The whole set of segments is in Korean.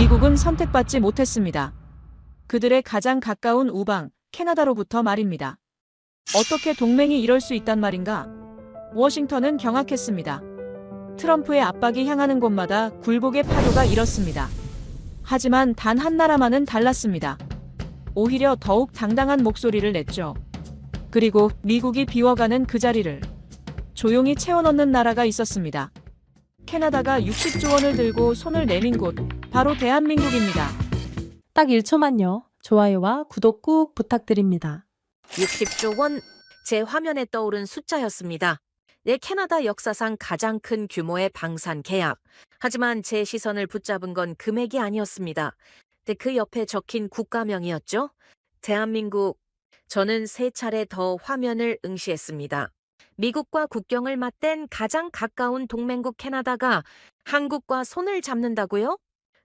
미국은 선택받지 못했습니다. 그들의 가장 가까운 우방, 캐나다로부터 말입니다. 어떻게 동맹이 이럴 수 있단 말인가? 워싱턴은 경악했습니다. 트럼프의 압박이 향하는 곳마다 굴복의 파도가 일었습니다. 하지만 단 한 나라만은 달랐습니다. 오히려 더욱 당당한 목소리를 냈죠. 그리고 미국이 비워가는 그 자리를 조용히 채워넣는 나라가 있었습니다. 캐나다가 60조 원을 들고 손을 내민 곳, 바로 대한민국입니다. 딱 1초만요. 좋아요와 구독 꾹 부탁드립니다. 60조 원, 제 화면에 떠오른 숫자였습니다. 캐나다 역사상 가장 큰 규모의 방산 계약. 하지만 제 시선을 붙잡은 건 금액이 아니었습니다. 그 옆에 적힌 국가명이었죠. 대한민국. 저는 3차례 더 화면을 응시했습니다. 미국과 국경을 맞댄 가장 가까운 동맹국 캐나다가 한국과 손을 잡는다고요?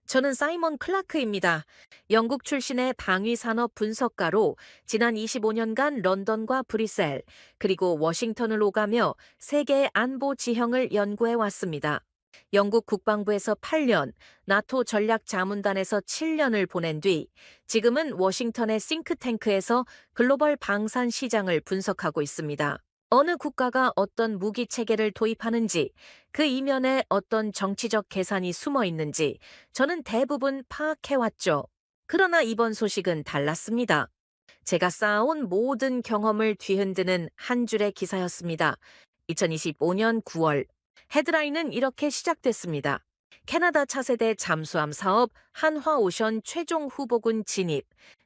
저는 사이먼 클라크입니다. 영국 출신의 방위산업 분석가로 지난 25년간 런던과 브뤼셀, 그리고 워싱턴을 오가며 세계의 안보 지형을 연구해 왔습니다. 영국 국방부에서 8년, 나토 전략자문단에서 7년을 보낸 뒤 지금은 워싱턴의 싱크탱크에서 글로벌 방산 시장을 분석하고 있습니다. 어느 국가가 어떤 무기 체계를 도입하는지, 그 이면에 어떤 정치적 계산이 숨어 있는지 저는 대부분 파악해왔죠. 그러나 이번 소식은 달랐습니다. 제가 쌓아온 모든 경험을 뒤흔드는 한 줄의 기사였습니다. 2025년 9월, 헤드라인은 이렇게 시작됐습니다. 캐나다 차세대 잠수함 사업 한화오션 최종 후보군 진입,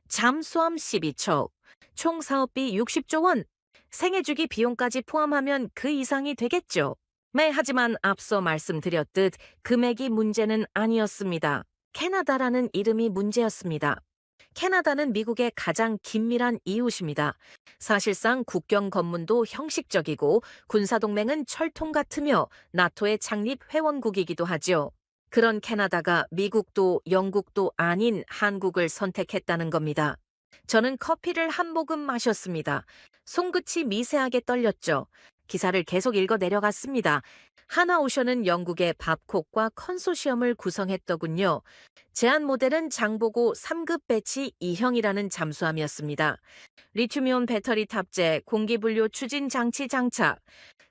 잠수함 12척, 총 사업비 60조 원, 생애주기 비용까지 포함하면 그 이상이 되겠죠. 네, 하지만 앞서 말씀드렸듯 금액이 문제는 아니었습니다. 캐나다라는 이름이 문제였습니다. 캐나다는 미국의 가장 긴밀한 이웃입니다. 사실상 국경 검문도 형식적이고 군사동맹은 철통 같으며 나토의 창립 회원국이기도 하죠. 그런 캐나다가 미국도 영국도 아닌 한국을 선택했다는 겁니다. 저는 커피를 한 모금 마셨습니다. 손끝이 미세하게 떨렸죠. 기사를 계속 읽어 내려갔습니다. 한화오션은 영국의 밥콕과 컨소시엄을 구성했더군요. 제안 모델은 장보고 3급 배치 2형이라는 잠수함이었습니다. 리튬이온 배터리 탑재, 공기분류 추진 장치 장착,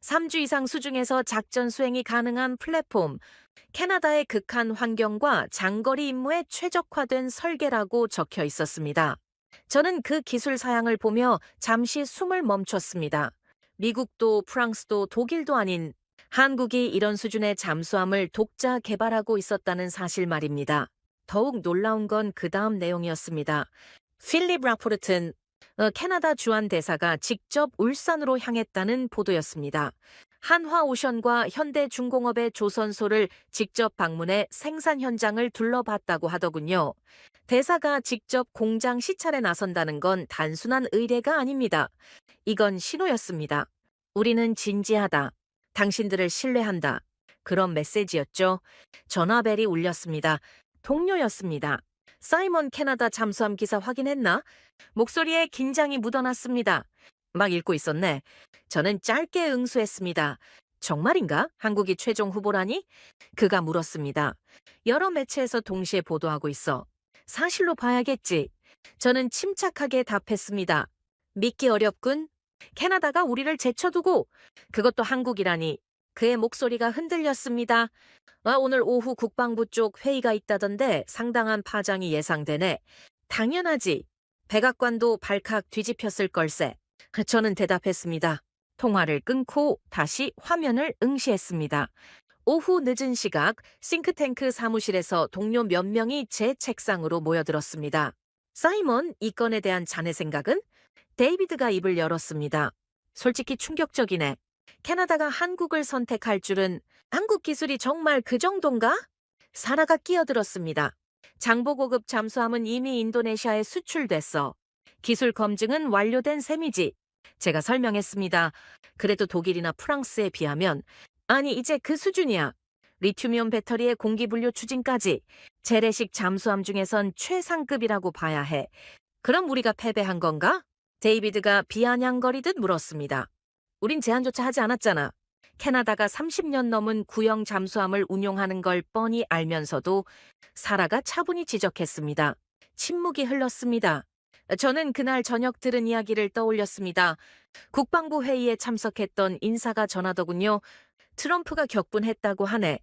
3주 이상 수중에서 작전 수행이 가능한 플랫폼, 캐나다의 극한 환경과 장거리 임무에 최적화된 설계라고 적혀 있었습니다. 저는 그 기술 사양을 보며 잠시 숨을 멈췄습니다. 미국도 프랑스도 독일도 아닌 한국이 이런 수준의 잠수함을 독자 개발하고 있었다는 사실 말입니다. 더욱 놀라운 건 그 다음 내용이었습니다. 필립 라포르튼, 캐나다 주한 대사가 직접 울산으로 향했다는 보도였습니다. 한화오션과 현대중공업의 조선소를 직접 방문해 생산 현장을 둘러봤다고 하더군요. 대사가 직접 공장 시찰에 나선다는 건 단순한 의뢰가 아닙니다. 이건 신호였습니다. 우리는 진지하다. 당신들을 신뢰한다. 그런 메시지였죠. 전화벨이 울렸습니다. 동료였습니다. 사이먼 캐나다 잠수함 기사 확인했나? 목소리에 긴장이 묻어났습니다. 막 읽고 있었네. 저는 짧게 응수했습니다. 정말인가? 한국이 최종 후보라니? 그가 물었습니다. 여러 매체에서 동시에 보도하고 있어. 사실로 봐야겠지. 저는 침착하게 답했습니다. 믿기 어렵군. 캐나다가 우리를 제쳐두고 그것도 한국이라니. 그의 목소리가 흔들렸습니다. 오늘 오후 국방부 쪽 회의가 있다던데 상당한 파장이 예상되네. 당연하지. 백악관도 발칵 뒤집혔을 걸세. 저는 대답했습니다. 통화를 끊고 다시 화면을 응시했습니다. 오후 늦은 시각 싱크탱크 사무실에서 동료 몇 명이 제 책상으로 모여들었습니다. 사이먼, 이 건에 대한 자네 생각은? 데이비드가 입을 열었습니다. 솔직히 충격적이네. 캐나다가 한국을 선택할 줄은 한국 기술이 정말 그 정도인가? 사라가 끼어들었습니다. 장보고급 잠수함은 이미 인도네시아에 수출됐어. 기술 검증은 완료된 셈이지. 제가 설명했습니다. 그래도 독일이나 프랑스에 비하면 아니 이제 그 수준이야. 리튬이온 배터리의 공기분류 추진까지 재래식 잠수함 중에선 최상급이라고 봐야 해. 그럼 우리가 패배한 건가? 데이비드가 비아냥거리듯 물었습니다. 우린 제안조차 하지 않았잖아. 캐나다가 30년 넘은 구형 잠수함을 운용하는 걸 뻔히 알면서도 사라가 차분히 지적했습니다. 침묵이 흘렀습니다. 저는 그날 저녁 들은 이야기를 떠올렸습니다. 국방부 회의에 참석했던 인사가 전하더군요. 트럼프가 격분했다고 하네.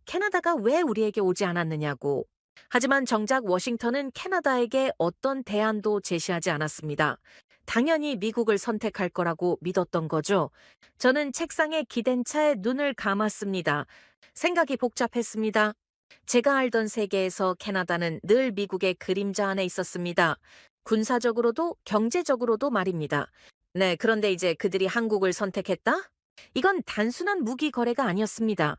캐나다가 왜 우리에게 오지 않았느냐고. 하지만 정작 워싱턴은 캐나다에게 어떤 대안도 제시하지 않았습니다. 당연히 미국을 선택할 거라고 믿었던 거죠. 저는 책상에 기댄 차에 눈을 감았습니다. 생각이 복잡했습니다. 제가 알던 세계에서 캐나다는 늘 미국의 그림자 안에 있었습니다. 군사적으로도 경제적으로도 말입니다. 네, 그런데 이제 그들이 한국을 선택했다? 이건 단순한 무기 거래가 아니었습니다.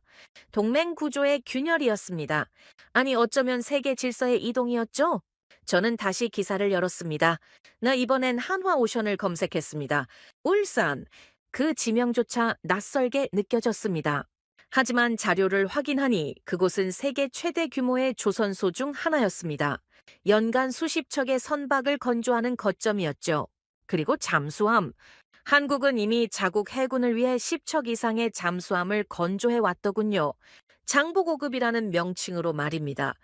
동맹 구조의 균열이었습니다. 아니, 어쩌면 세계 질서의 이동이었죠? 저는 다시 기사를 열었습니다. 나 이번엔 한화오션을 검색했습니다. 울산. 그 지명조차 낯설게 느껴졌습니다. 하지만 자료를 확인하니 그곳은 세계 최대 규모의 조선소 중 하나였습니다. 연간 수십 척의 선박을 건조하는 거점이었죠. 그리고 잠수함. 한국은 이미 자국 해군을 위해 10척 이상의 잠수함을 건조해 왔더군요. 장보고급이라는 명칭으로 말입니다.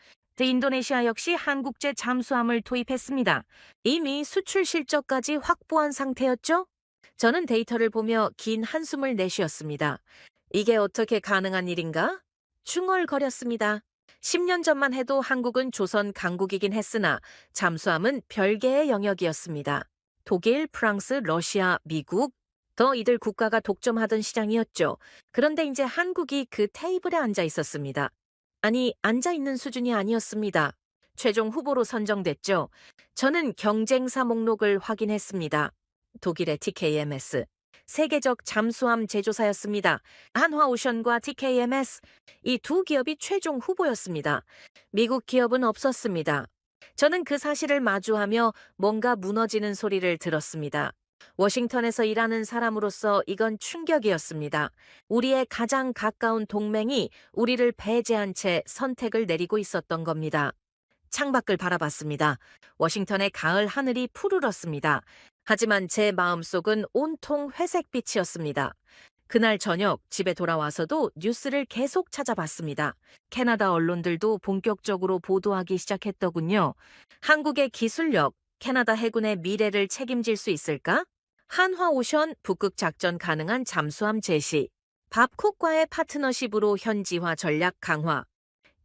인도네시아 역시 한국제 잠수함을 도입했습니다. 이미 수출 실적까지 확보한 상태였죠? 저는 데이터를 보며 긴 한숨을 내쉬었습니다. 이게 어떻게 가능한 일인가? 중얼거렸습니다. 10년 전만 해도 한국은 조선 강국이긴 했으나 잠수함은 별개의 영역이었습니다. 독일, 프랑스, 러시아, 미국, 더 이들 국가가 독점하던 시장이었죠. 그런데 이제 한국이 그 테이블에 앉아 있었습니다. 아니, 앉아 있는 수준이 아니었습니다. 최종 후보로 선정됐죠. 저는 경쟁사 목록을 확인했습니다. 독일의 TKMS, 세계적 잠수함 제조사였습니다. 한화오션과 TKMS, 이 두 기업이 최종 후보였습니다. 미국 기업은 없었습니다. 저는 그 사실을 마주하며 뭔가 무너지는 소리를 들었습니다. 워싱턴에서 일하는 사람으로서 이건 충격이었습니다. 우리의 가장 가까운 동맹이 우리를 배제한 채 선택을 내리고 있었던 겁니다. 창밖을 바라봤습니다. 워싱턴의 가을 하늘이 푸르렀습니다. 하지만 제 마음속은 온통 회색빛이었습니다. 그날 저녁 집에 돌아와서도 뉴스를 계속 찾아봤습니다. 캐나다 언론들도 본격적으로 보도하기 시작했더군요. 한국의 기술력, 캐나다 해군의 미래를 책임질 수 있을까? 한화오션 북극 작전 가능한 잠수함 제시, 밥콕과의 파트너십으로 현지화 전략 강화.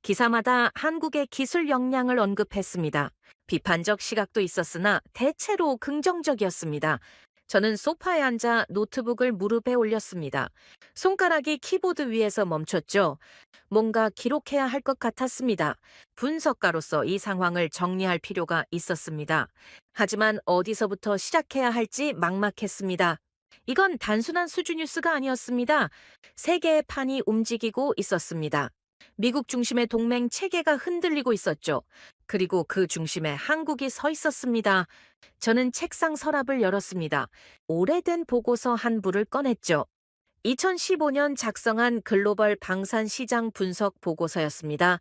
기사마다 한국의 기술 역량을 언급했습니다. 비판적 시각도 있었으나 대체로 긍정적이었습니다. 저는 소파에 앉아 노트북을 무릎에 올렸습니다. 손가락이 키보드 위에서 멈췄죠. 뭔가 기록해야 할 것 같았습니다. 분석가로서 이 상황을 정리할 필요가 있었습니다. 하지만 어디서부터 시작해야 할지 막막했습니다. 이건 단순한 수주 뉴스가 아니었습니다. 세계의 판이 움직이고 있었습니다. 미국 중심의 동맹 체계가 흔들리고 있었죠. 그리고 그 중심에 한국이 서 있었습니다. 저는 책상 서랍을 열었습니다. 오래된 보고서 한 부를 꺼냈죠. 2015년 작성한 글로벌 방산 시장 분석 보고서였습니다.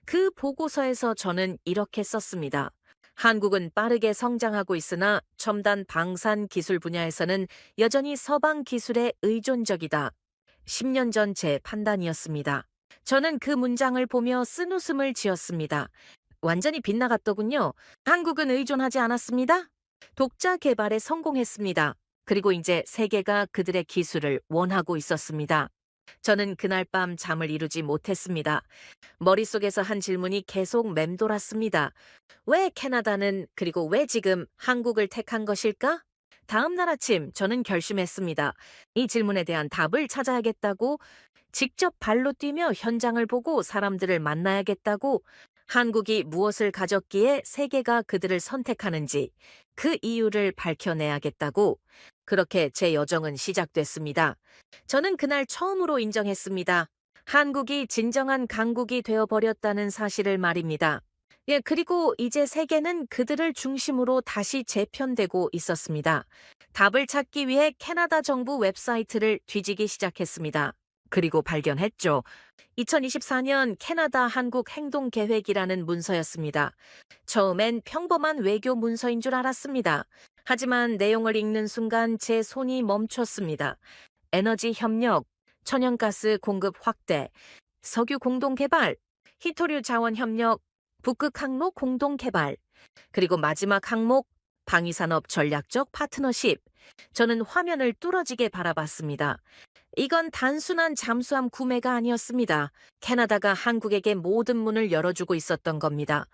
그 보고서에서 저는 이렇게 썼습니다. 한국은 빠르게 성장하고 있으나 첨단 방산 기술 분야에서는 여전히 서방 기술에 의존적이다. 10년 전 제 판단이었습니다. 저는 그 문장을 보며 쓴웃음을 지었습니다. 완전히 빗나갔더군요. 한국은 의존하지 않았습니다. 독자 개발에 성공했습니다. 그리고 이제 세계가 그들의 기술을 원하고 있었습니다. 저는 그날 밤 잠을 이루지 못했습니다. 머릿속에서 한 질문이 계속 맴돌았습니다. 왜 캐나다는 그리고 왜 지금 한국을 택한 것일까? 다음 날 아침 저는 결심했습니다. 이 질문에 대한 답을 찾아야겠다고, 직접 발로 뛰며 현장을 보고 사람들을 만나야겠다고, 한국이 무엇을 가졌기에 세계가 그들을 선택하는지 그 이유를 밝혀내야겠다고. 그렇게 제 여정은 시작됐습니다. 저는 그날 처음으로 인정했습니다. 한국이 진정한 강국이 되어버렸다는 사실을 말입니다. 그리고 이제 세계는 그들을 중심으로 다시 재편되고 있었습니다. 답을 찾기 위해 캐나다 정부 웹사이트를 뒤지기 시작했습니다. 그리고 발견했죠. 2024년 캐나다 한국 행동 계획이라는 문서였습니다. 처음엔 평범한 외교 문서인 줄 알았습니다. 하지만 내용을 읽는 순간 제 손이 멈췄습니다. 에너지 협력, 천연가스 공급 확대, 석유 공동 개발, 히토류 자원 협력, 북극 항로 공동 개발, 그리고 마지막 항목 방위산업 전략적 파트너십. 저는 화면을 뚫어지게 바라봤습니다. 이건 단순한 잠수함 구매가 아니었습니다. 캐나다가 한국에게 모든 문을 열어주고 있었던 겁니다.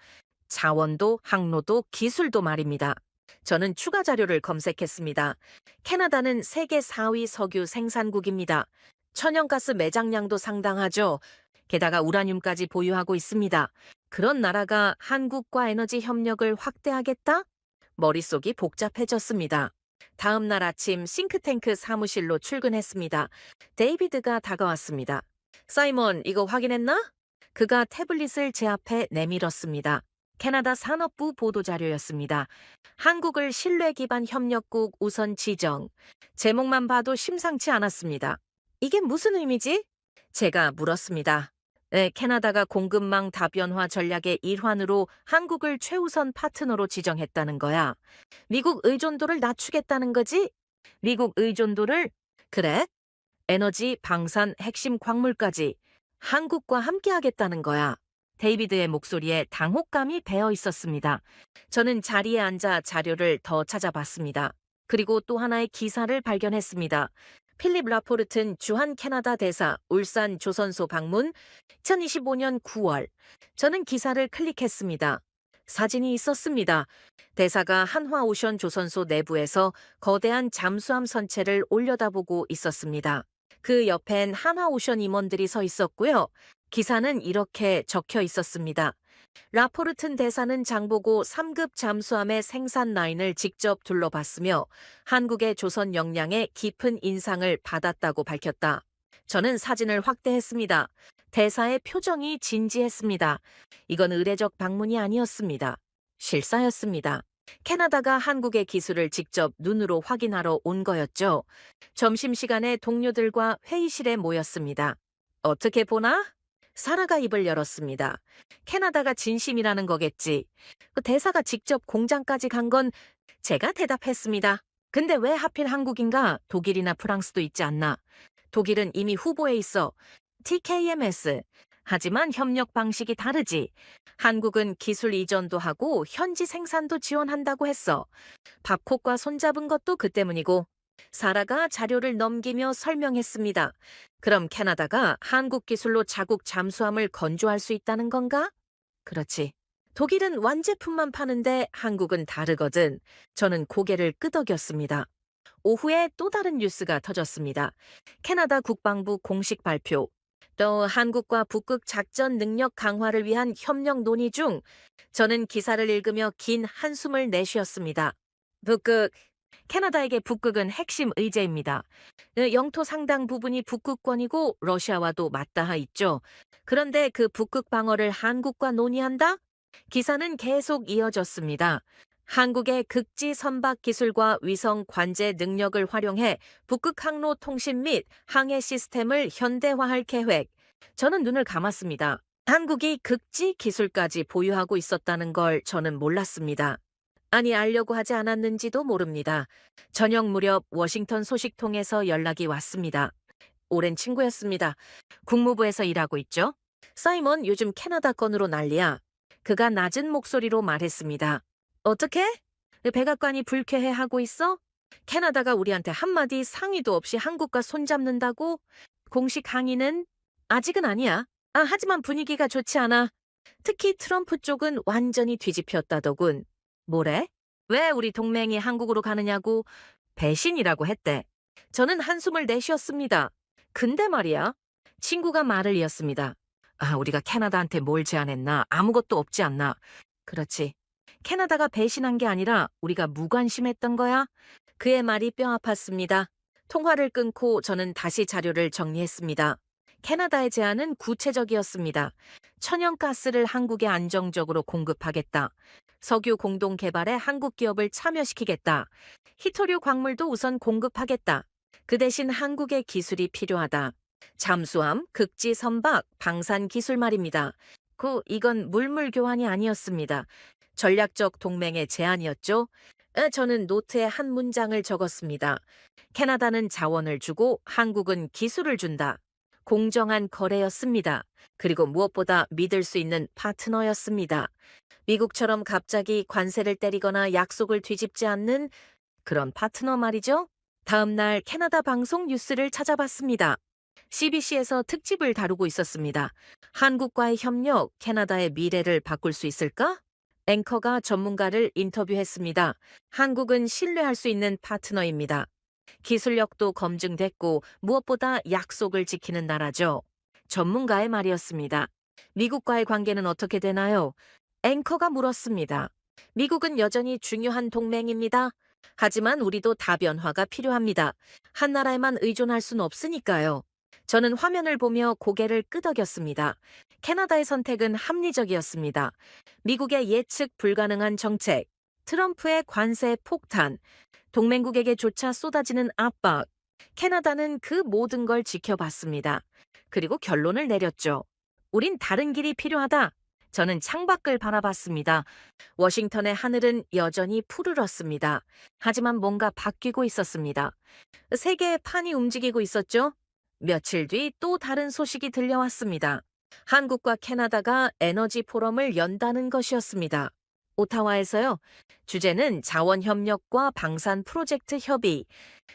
자원도 항로도 기술도 말입니다. 저는 추가 자료를 검색했습니다. 캐나다는 세계 4위 석유 생산국입니다. 천연가스 매장량도 상당하죠. 게다가 우라늄까지 보유하고 있습니다. 그런 나라가 한국과 에너지 협력을 확대하겠다? 머릿속이 복잡해졌습니다. 다음 날 아침 싱크탱크 사무실로 출근했습니다. 데이비드가 다가왔습니다. 사이먼, 이거 확인했나? 그가 태블릿을 제 앞에 내밀었습니다. 캐나다 산업부 보도자료였습니다. 한국을 신뢰 기반 협력국 우선 지정. 제목만 봐도 심상치 않았습니다. 이게 무슨 의미지? 제가 물었습니다. 네, 캐나다가 공급망 다변화 전략의 일환으로 한국을 최우선 파트너로 지정했다는 거야. 미국 의존도를 낮추겠다는 거지? 미국 의존도를? 그래? 에너지, 방산, 핵심 광물까지 한국과 함께 하겠다는 거야. 데이비드의 목소리에 당혹감이 배어 있었습니다. 저는 자리에 앉아 자료를 더 찾아봤습니다. 그리고 또 하나의 기사를 발견했습니다. 필립 라포르튼 주한 캐나다 대사 울산 조선소 방문 2025년 9월. 저는 기사를 클릭했습니다. 사진이 있었습니다. 대사가 한화오션 조선소 내부에서 거대한 잠수함 선체를 올려다보고 있었습니다. 그 옆엔 한화오션 임원들이 서 있었고요. 기사는 이렇게 적혀 있었습니다. 라포르튼 대사는 장보고 3급 잠수함의 생산 라인을 직접 둘러봤으며 한국의 조선 역량에 깊은 인상을 받았다고 밝혔다. 저는 사진을 확대했습니다. 대사의 표정이 진지했습니다. 이건 의례적 방문이 아니었습니다. 실사였습니다. 캐나다가 한국의 기술을 직접 눈으로 확인하러 온 거였죠. 점심시간에 동료들과 회의실에 모였습니다. 어떻게 보나? 사라가 입을 열었습니다. 캐나다가 진심이라는 거겠지. 그 대사가 직접 공장까지 간 건 제가 대답했습니다. 근데 왜 하필 한국인가? 독일이나 프랑스도 있지 않나? 독일은 이미 후보에 있어. TKMS. 하지만 협력 방식이 다르지. 한국은 기술 이전도 하고 현지 생산도 지원한다고 했어. 밥콕과 손잡은 것도 그 때문이고. 사라가 자료를 넘기며 설명했습니다. 그럼 캐나다가 한국 기술로 자국 잠수함을 건조할 수 있다는 건가? 그렇지. 독일은 완제품만 파는데 한국은 다르거든. 저는 고개를 끄덕였습니다. 오후에 또 다른 뉴스가 터졌습니다. 캐나다 국방부 공식 발표. 또 한국과 북극 작전 능력 강화를 위한 협력 논의 중. 저는 기사를 읽으며 긴 한숨을 내쉬었습니다. 북극. 캐나다에게 북극은 핵심 의제입니다. 영토 상당 부분이 북극권이고 러시아와도 맞닿아 있죠. 그런데 그 북극 방어를 한국과 논의한다? 기사는 계속 이어졌습니다. 한국의 극지 선박 기술과 위성 관제 능력을 활용해 북극 항로 통신 및 항해 시스템을 현대화할 계획. 저는 눈을 감았습니다. 한국이 극지 기술까지 보유하고 있었다는 걸 저는 몰랐습니다. 아니, 알려고 하지 않았는지도 모릅니다. 저녁 무렵 워싱턴 소식통에서 연락이 왔습니다. 오랜 친구였습니다. 국무부에서 일하고 있죠. 사이먼, 요즘 캐나다 건으로 난리야. 그가 낮은 목소리로 말했습니다. 어떻게? 백악관이 불쾌해하고 있어? 캐나다가 우리한테 한마디 상의도 없이 한국과 손잡는다고? 공식 항의는? 아직은 아니야. 하지만 분위기가 좋지 않아. 특히 트럼프 쪽은 완전히 뒤집혔다더군. 뭐래? 왜 우리 동맹이 한국으로 가느냐고? 배신이라고 했대. 저는 한숨을 내쉬었습니다. 근데 말이야. 친구가 말을 이었습니다. 우리가 캐나다한테 뭘 제안했나? 아무것도 없지 않나? 그렇지. 캐나다가 배신한 게 아니라 우리가 무관심했던 거야? 그의 말이 뼈 아팠습니다. 통화를 끊고 저는 다시 자료를 정리했습니다. 캐나다의 제안은 구체적이었습니다. 천연가스를 한국에 안정적으로 공급하겠다. 석유 공동 개발에 한국 기업을 참여시키겠다. 히토류 광물도 우선 공급하겠다. 그 대신 한국의 기술이 필요하다. 잠수함, 극지 선박, 방산 기술 말입니다. 이건 물물 교환이 아니었습니다. 전략적 동맹의 제안이었죠. 저는 노트에 한 문장을 적었습니다. 캐나다는 자원을 주고 한국은 기술을 준다. 공정한 거래였습니다. 그리고 무엇보다 믿을 수 있는 파트너였습니다. 미국처럼 갑자기 관세를 때리거나 약속을 뒤집지 않는 그런 파트너 말이죠. 다음 날 캐나다 방송 뉴스를 찾아봤습니다. CBC에서 특집을 다루고 있었습니다. 한국과의 협력, 캐나다의 미래를 바꿀 수 있을까? 앵커가 전문가를 인터뷰했습니다. 한국은 신뢰할 수 있는 파트너입니다. 기술력도 검증됐고 무엇보다 약속을 지키는 나라죠. 전문가의 말이었습니다. 미국과의 관계는 어떻게 되나요? 앵커가 물었습니다. 미국은 여전히 중요한 동맹입니다. 하지만 우리도 다변화가 필요합니다. 한 나라에만 의존할 수는 없으니까요. 저는 화면을 보며 고개를 끄덕였습니다. 캐나다의 선택은 합리적이었습니다. 미국의 예측 불가능한 정책, 트럼프의 관세 폭탄, 동맹국에게조차 쏟아지는 압박. 캐나다는 그 모든 걸 지켜봤습니다. 그리고 결론을 내렸죠. 우린 다른 길이 필요하다. 저는 창밖을 바라봤습니다. 워싱턴의 하늘은 여전히 푸르렀습니다. 하지만 뭔가 바뀌고 있었습니다. 세계의 판이 움직이고 있었죠. 며칠 뒤 또 다른 소식이 들려왔습니다. 한국과 캐나다가 에너지 포럼을 연다는 것이었습니다. 오타와에서요. 주제는 자원협력과 방산 프로젝트 협의.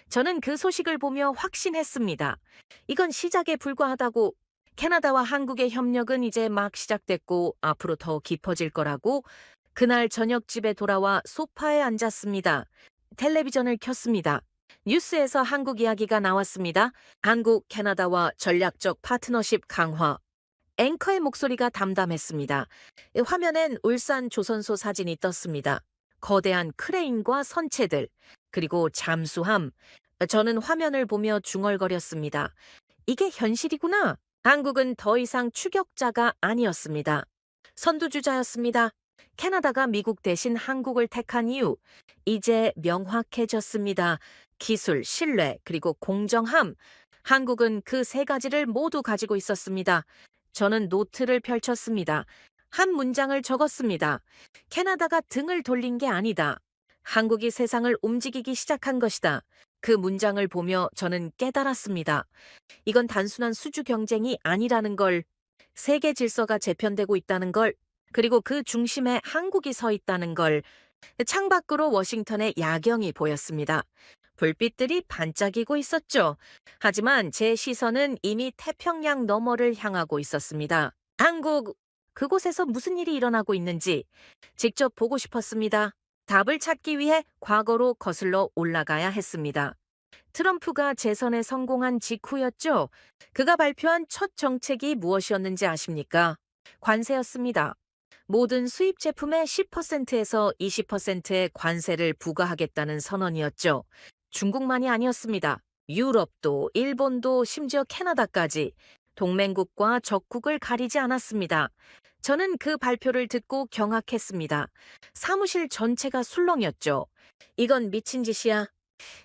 저는 그 소식을 보며 확신했습니다. 이건 시작에 불과하다고. 캐나다와 한국의 협력은 이제 막 시작됐고 앞으로 더 깊어질 거라고. 그날 저녁 집에 돌아와 소파에 앉았습니다. 텔레비전을 켰습니다. 뉴스에서 한국 이야기가 나왔습니다. 한국, 캐나다와 전략적 파트너십 강화. 앵커의 목소리가 담담했습니다. 화면엔 울산 조선소 사진이 떴습니다. 거대한 크레인과 선체들, 그리고 잠수함. 저는 화면을 보며 중얼거렸습니다. 이게 현실이구나. 한국은 더 이상 추격자가 아니었습니다. 선두주자였습니다. 캐나다가 미국 대신 한국을 택한 이유, 이제 명확해졌습니다. 기술, 신뢰, 그리고 공정함. 한국은 그 세 가지를 모두 가지고 있었습니다. 저는 노트를 펼쳤습니다. 한 문장을 적었습니다. 캐나다가 등을 돌린 게 아니다. 한국이 세상을 움직이기 시작한 것이다. 그 문장을 보며 저는 깨달았습니다. 이건 단순한 수주 경쟁이 아니라는 걸, 세계 질서가 재편되고 있다는 걸, 그리고 그 중심에 한국이 서 있다는 걸. 창밖으로 워싱턴의 야경이 보였습니다. 불빛들이 반짝이고 있었죠. 하지만 제 시선은 이미 태평양 너머를 향하고 있었습니다. 한국, 그곳에서 무슨 일이 일어나고 있는지 직접 보고 싶었습니다. 답을 찾기 위해 과거로 거슬러 올라가야 했습니다. 트럼프가 재선에 성공한 직후였죠. 그가 발표한 첫 정책이 무엇이었는지 아십니까? 관세였습니다. 모든 수입 제품의 10%에서 20%의 관세를 부과하겠다는 선언이었죠. 중국만이 아니었습니다. 유럽도, 일본도, 심지어 캐나다까지 동맹국과 적국을 가리지 않았습니다. 저는 그 발표를 듣고 경악했습니다. 사무실 전체가 술렁였죠. 이건 미친 짓이야.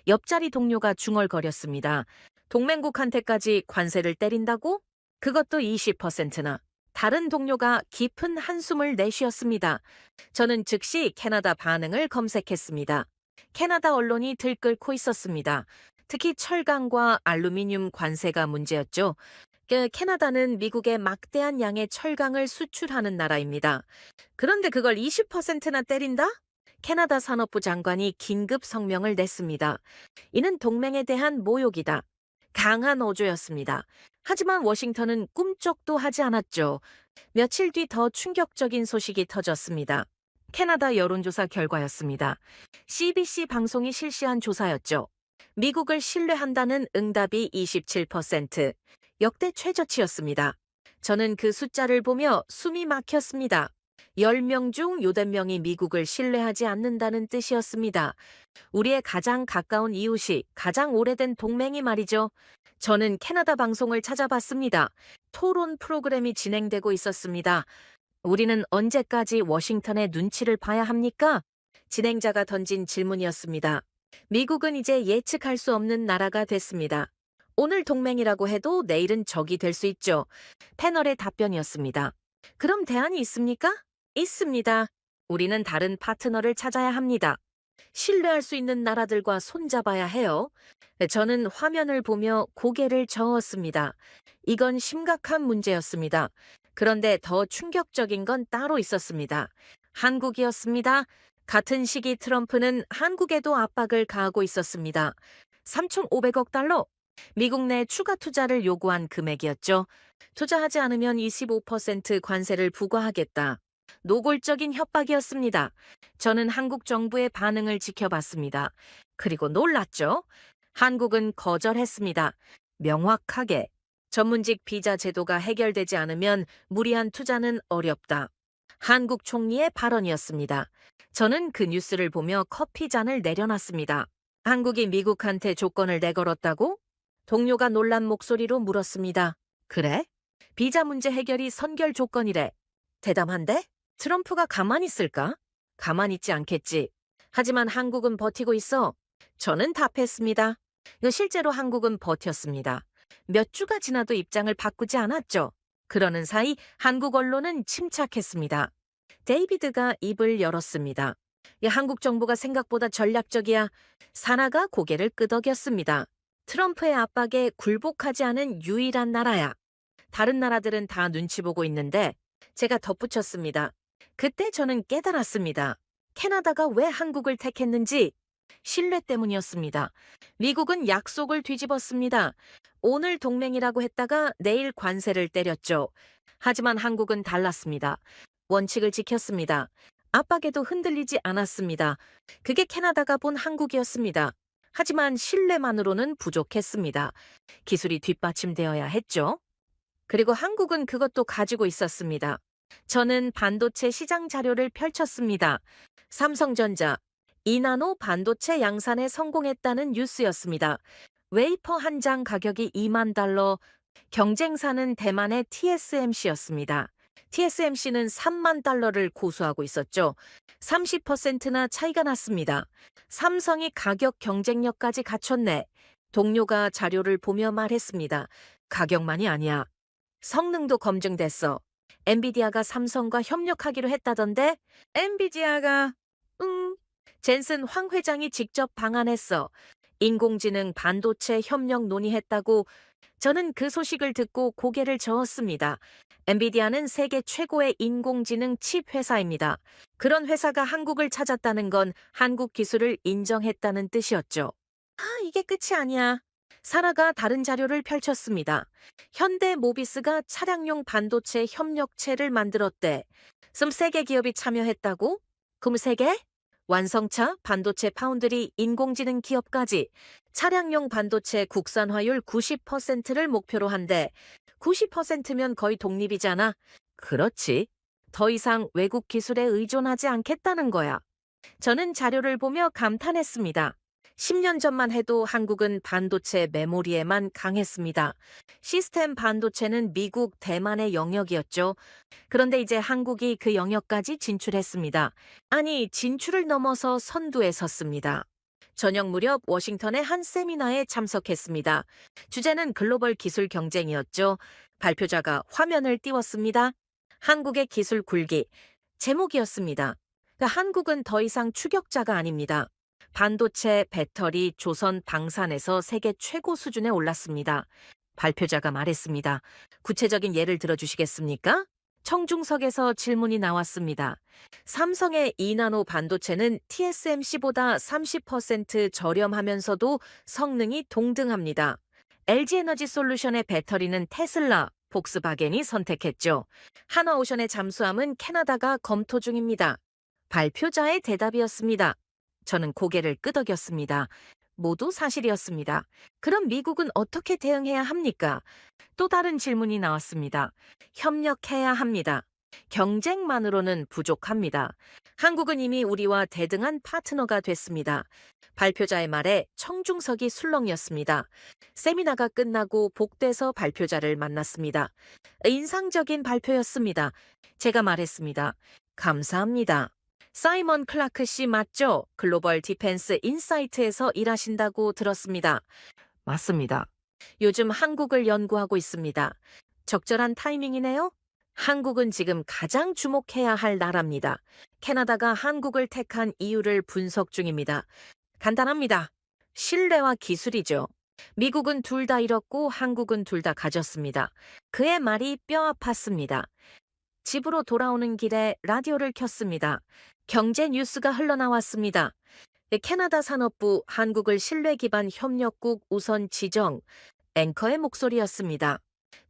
옆자리 동료가 중얼거렸습니다. 동맹국한테까지 관세를 때린다고? 그것도 20%나. 다른 동료가 깊은 한숨을 내쉬었습니다. 저는 즉시 캐나다 반응을 검색했습니다. 캐나다 언론이 들끓고 있었습니다. 특히 철강과 알루미늄 관세가 문제였죠. 캐나다는 미국에 막대한 양의 철강을 수출하는 나라입니다. 그런데 그걸 20%나 때린다? 캐나다 산업부 장관이 긴급 성명을 냈습니다. 이는 동맹에 대한 모욕이다. 강한 어조였습니다. 하지만 워싱턴은 꿈쩍도 하지 않았죠. 며칠 뒤 더 충격적인 소식이 터졌습니다. 캐나다 여론조사 결과였습니다. CBC 방송이 실시한 조사였죠. 미국을 신뢰한다는 응답이 27%, 역대 최저치였습니다. 저는 그 숫자를 보며 숨이 막혔습니다. 10명 중 8명이 미국을 신뢰하지 않는다는 뜻이었습니다. 우리의 가장 가까운 이웃이 가장 오래된 동맹이 말이죠. 저는 캐나다 방송을 찾아봤습니다. 토론 프로그램이 진행되고 있었습니다. 우리는 언제까지 워싱턴의 눈치를 봐야 합니까? 진행자가 던진 질문이었습니다. 미국은 이제 예측할 수 없는 나라가 됐습니다. 오늘 동맹이라고 해도 내일은 적이 될 수 있죠. 패널의 답변이었습니다. 그럼 대안이 있습니까? 있습니다. 우리는 다른 파트너를 찾아야 합니다. 신뢰할 수 있는 나라들과 손잡아야 해요. 저는 화면을 보며 고개를 저었습니다. 이건 심각한 문제였습니다. 그런데 더 충격적인 건 따로 있었습니다. 한국이었습니다. 같은 시기 트럼프는 한국에도 압박을 가하고 있었습니다. 3,500억 달러. 미국 내 추가 투자를 요구한 금액이었죠. 투자하지 않으면 25% 관세를 부과하겠다. 노골적인 협박이었습니다. 저는 한국 정부의 반응을 지켜봤습니다. 그리고 놀랐죠. 한국은 거절했습니다. 명확하게. 전문직 비자 제도가 해결되지 않으면 무리한 투자는 어렵다. 한국 총리의 발언이었습니다. 저는 그 뉴스를 보며 커피 잔을 내려놨습니다. 한국이 미국한테 조건을 내걸었다고? 동료가 놀란 목소리로 물었습니다. 그래? 비자 문제 해결이 선결 조건이래. 대담한데? 트럼프가 가만히 있을까? 가만히 있지 않겠지. 하지만 한국은 버티고 있어. 저는 답했습니다. 실제로 한국은 버텼습니다. 몇 주가 지나도 입장을 바꾸지 않았죠. 그러는 사이 한국 언론은 침착했습니다. 데이비드가 입을 열었습니다. 한국 정부가 생각보다 전략적이야. 사나가 고개를 끄덕였습니다. 트럼프의 압박에 굴복하지 않은 유일한 나라야. 다른 나라들은 다 눈치 보고 있는데 제가 덧붙였습니다. 그때 저는 깨달았습니다. 캐나다가 왜 한국을 택했는지 신뢰 때문이었습니다. 미국은 약속을 뒤집었습니다. 오늘 동맹이라고 했다가 내일 관세를 때렸죠. 하지만 한국은 달랐습니다. 원칙을 지켰습니다. 압박에도 흔들리지 않았습니다. 그게 캐나다가 본 한국이었습니다. 하지만 신뢰만으로는 부족했습니다. 기술이 뒷받침되어야 했죠. 그리고 한국은 그것도 가지고 있었습니다. 저는 반도체 시장 자료를 펼쳤습니다. 삼성전자, 2나노 반도체 양산에 성공했다는 뉴스였습니다. 웨이퍼 한 장 가격이 2만 달러, 경쟁사는 대만의 TSMC였습니다. TSMC는 3만 달러를 고수하고 있었죠. 30%나 차이가 났습니다. 삼성이 가격 경쟁력까지 갖췄네. 동료가 자료를 보며 말했습니다. 가격만이 아니야. 성능도 검증됐어. 엔비디아가 삼성과 협력하기로 했다던데? 엔비디아가 젠슨 황 회장이 직접 방한했어. 인공지능 반도체 협력 논의했다고. 저는 그 소식을 듣고 고개를 저었습니다. 엔비디아는 세계 최고의 인공지능 칩 회사입니다. 그런 회사가 한국을 찾았다는 건 한국 기술을 인정했다는 뜻이었죠. 이게 끝이 아니야. 사라가 다른 자료를 펼쳤습니다. 현대 모비스가 차량용 반도체 협력체를 만들었대. 23개 기업이 참여했다고? 23개? 완성차, 반도체 파운드리, 인공지능 기업까지 차량용 반도체 국산화율 90%를 목표로 한대. 90%면 거의 독립이잖아. 그렇지. 더 이상 외국 기술에 의존하지 않겠다는 거야. 저는 자료를 보며 감탄했습니다. 10년 전만 해도 한국은 반도체 메모리에만 강했습니다. 시스템 반도체는 미국, 대만의 영역이었죠. 그런데 이제 한국이 그 영역까지 진출했습니다. 아니, 진출을 넘어서 선두에 섰습니다. 저녁 무렵 워싱턴의 한 세미나에 참석했습니다. 주제는 글로벌 기술 경쟁이었죠. 발표자가 화면을 띄웠습니다. 한국의 기술 굴기. 제목이었습니다. 한국은 더 이상 추격자가 아닙니다. 반도체, 배터리, 조선, 방산에서 세계 최고 수준에 올랐습니다. 발표자가 말했습니다. 구체적인 예를 들어주시겠습니까? 청중석에서 질문이 나왔습니다. 삼성의 2나노 반도체는 TSMC보다 30% 저렴하면서도 성능이 동등합니다. LG에너지솔루션의 배터리는 테슬라, 복스바겐이 선택했죠. 한화오션의 잠수함은 캐나다가 검토 중입니다. 발표자의 대답이었습니다. 저는 고개를 끄덕였습니다. 모두 사실이었습니다. 그럼 미국은 어떻게 대응해야 합니까? 또 다른 질문이 나왔습니다. 협력해야 합니다. 경쟁만으로는 부족합니다. 한국은 이미 우리와 대등한 파트너가 됐습니다. 발표자의 말에 청중석이 술렁이었습니다. 세미나가 끝나고 복돼서 발표자를 만났습니다. 인상적인 발표였습니다. 제가 말했습니다. 감사합니다. 사이먼 클라크 씨 맞죠? 글로벌 디펜스 인사이트에서 일하신다고 들었습니다. 맞습니다. 요즘 한국을 연구하고 있습니다. 적절한 타이밍이네요. 한국은 지금 가장 주목해야 할 나라입니다. 캐나다가 한국을 택한 이유를 분석 중입니다. 간단합니다. 신뢰와 기술이죠. 미국은 둘 다 잃었고 한국은 둘 다 가졌습니다. 그의 말이 뼈 아팠습니다. 집으로 돌아오는 길에 라디오를 켰습니다. 경제 뉴스가 흘러나왔습니다. 캐나다 산업부 한국을 신뢰 기반 협력국 우선 지정, 앵커의 목소리였습니다.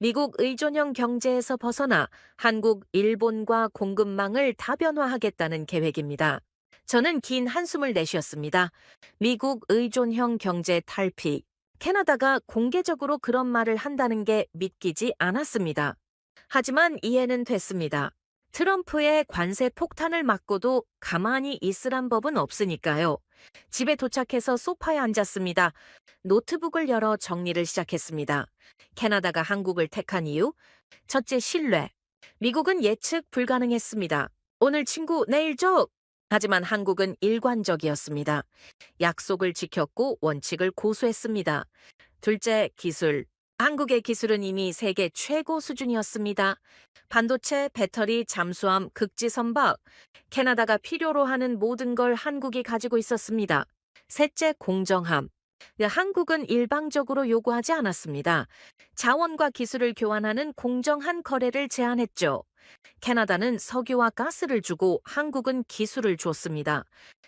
미국 의존형 경제에서 벗어나 한국, 일본과 공급망을 다변화하겠다는 계획입니다. 저는 긴 한숨을 내쉬었습니다. 미국 의존형 경제 탈피. 캐나다가 공개적으로 그런 말을 한다는 게 믿기지 않았습니다. 하지만 이해는 됐습니다. 트럼프의 관세 폭탄을 맞고도 가만히 있으란 법은 없으니까요. 집에 도착해서 소파에 앉았습니다. 노트북을 열어 정리를 시작했습니다. 캐나다가 한국을 택한 이유? 첫째, 신뢰. 미국은 예측 불가능했습니다. 오늘 친구, 내일 적. 하지만 한국은 일관적이었습니다. 약속을 지켰고 원칙을 고수했습니다. 둘째, 기술. 한국의 기술은 이미 세계 최고 수준이었습니다. 반도체, 배터리, 잠수함, 극지 선박. 캐나다가 필요로 하는 모든 걸 한국이 가지고 있었습니다. 셋째, 공정함. 한국은 일방적으로 요구하지 않았습니다. 자원과 기술을 교환하는 공정한 거래를 제안했죠. 캐나다는 석유와 가스를 주고 한국은 기술을 줬습니다.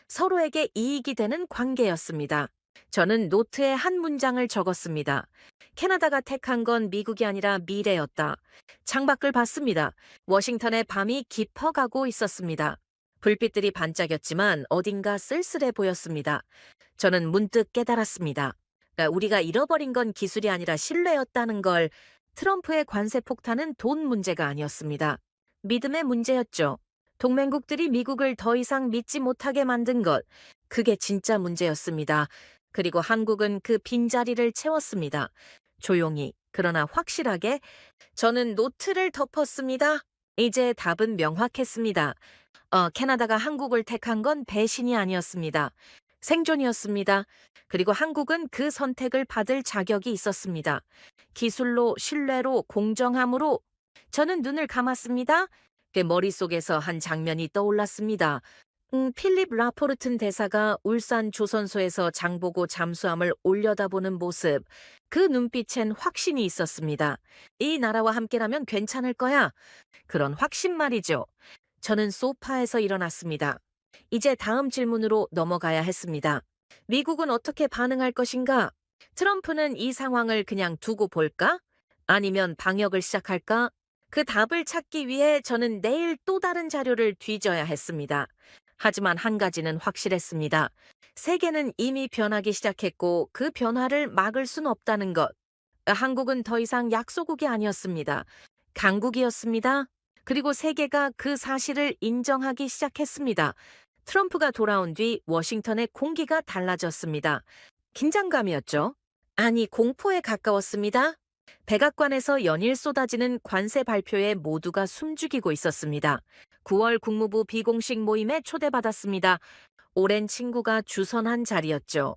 서로에게 이익이 되는 관계였습니다. 저는 노트에 한 문장을 적었습니다. 캐나다가 택한 건 미국이 아니라 미래였다. 창밖을 봤습니다. 워싱턴의 밤이 깊어가고 있었습니다. 불빛들이 반짝였지만 어딘가 쓸쓸해 보였습니다. 저는 문득 깨달았습니다. 우리가 잃어버린 건 기술이 아니라 신뢰였다는 걸. 트럼프의 관세 폭탄은 돈 문제가 아니었습니다. 믿음의 문제였죠. 동맹국들이 미국을 더 이상 믿지 못하게 만든 것. 그게 진짜 문제였습니다. 그리고 한국은 그 빈자리를 채웠습니다. 조용히, 그러나 확실하게. 저는 노트를 덮었습니다. 이제 답은 명확했습니다. 캐나다가 한국을 택한 건 배신이 아니었습니다. 생존이었습니다. 그리고 한국은 그 선택을 받을 자격이 있었습니다. 기술로, 신뢰로, 공정함으로. 저는 눈을 감았습니다. 그 머릿속에서 한 장면이 떠올랐습니다. 필립 라포르튼 대사가 울산 조선소에서 장보고 잠수함을 올려다보는 모습. 그 눈빛엔 확신이 있었습니다. 이 나라와 함께라면 괜찮을 거야. 그런 확신 말이죠. 저는 소파에서 일어났습니다. 이제 다음 질문으로 넘어가야 했습니다. 미국은 어떻게 반응할 것인가? 트럼프는 이 상황을 그냥 두고 볼까? 아니면 방역을 시작할까? 그 답을 찾기 위해 저는 내일 또 다른 자료를 뒤져야 했습니다. 하지만 한 가지는 확실했습니다. 세계는 이미 변하기 시작했고 그 변화를 막을 순 없다는 것. 한국은 더 이상 약소국이 아니었습니다. 강국이었습니다. 그리고 세계가 그 사실을 인정하기 시작했습니다. 트럼프가 돌아온 뒤 워싱턴의 공기가 달라졌습니다. 긴장감이었죠. 아니, 공포에 가까웠습니다. 백악관에서 연일 쏟아지는 관세 발표에 모두가 숨죽이고 있었습니다. 9월 국무부 비공식 모임에 초대받았습니다. 오랜 친구가 주선한 자리였죠.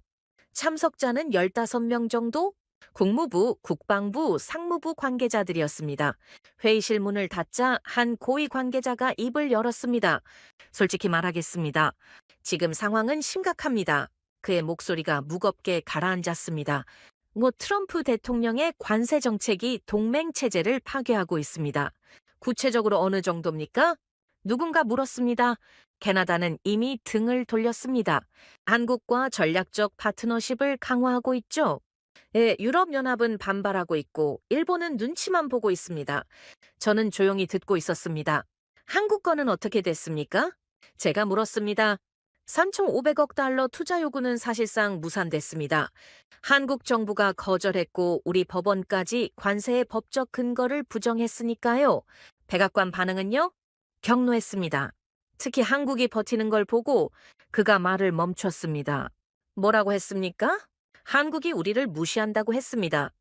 참석자는 15명 정도? 국무부, 국방부, 상무부 관계자들이었습니다. 회의실 문을 닫자 한 고위 관계자가 입을 열었습니다. 솔직히 말하겠습니다. 지금 상황은 심각합니다. 그의 목소리가 무겁게 가라앉았습니다. 트럼프 대통령의 관세 정책이 동맹 체제를 파괴하고 있습니다. 구체적으로 어느 정도입니까? 누군가 물었습니다. 캐나다는 이미 등을 돌렸습니다. 한국과 전략적 파트너십을 강화하고 있죠. 유럽연합은 반발하고 있고 일본은 눈치만 보고 있습니다. 저는 조용히 듣고 있었습니다. 한국 거는 어떻게 됐습니까? 제가 물었습니다. 3,500억 달러 투자 요구는 사실상 무산됐습니다. 한국 정부가 거절했고 우리 법원까지 관세의 법적 근거를 부정했으니까요. 백악관 반응은요? 격노했습니다. 특히 한국이 버티는 걸 보고 그가 말을 멈췄습니다. 뭐라고 했습니까? 한국이 우리를 무시한다고 했습니다.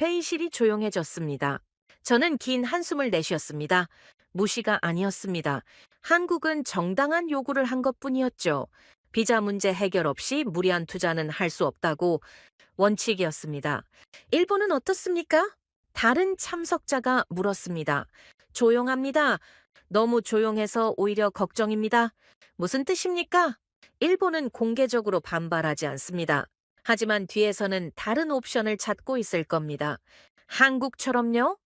회의실이 조용해졌습니다. 저는 긴 한숨을 내쉬었습니다. 무시가 아니었습니다. 한국은 정당한 요구를 한 것뿐이었죠. 비자 문제 해결 없이 무리한 투자는 할 수 없다고 원칙이었습니다. 일본은 어떻습니까? 다른 참석자가 물었습니다. 조용합니다. 너무 조용해서 오히려 걱정입니다. 무슨 뜻입니까? 일본은 공개적으로 반발하지 않습니다. 하지만 뒤에서는 다른 옵션을 찾고 있을 겁니다. 한국처럼요?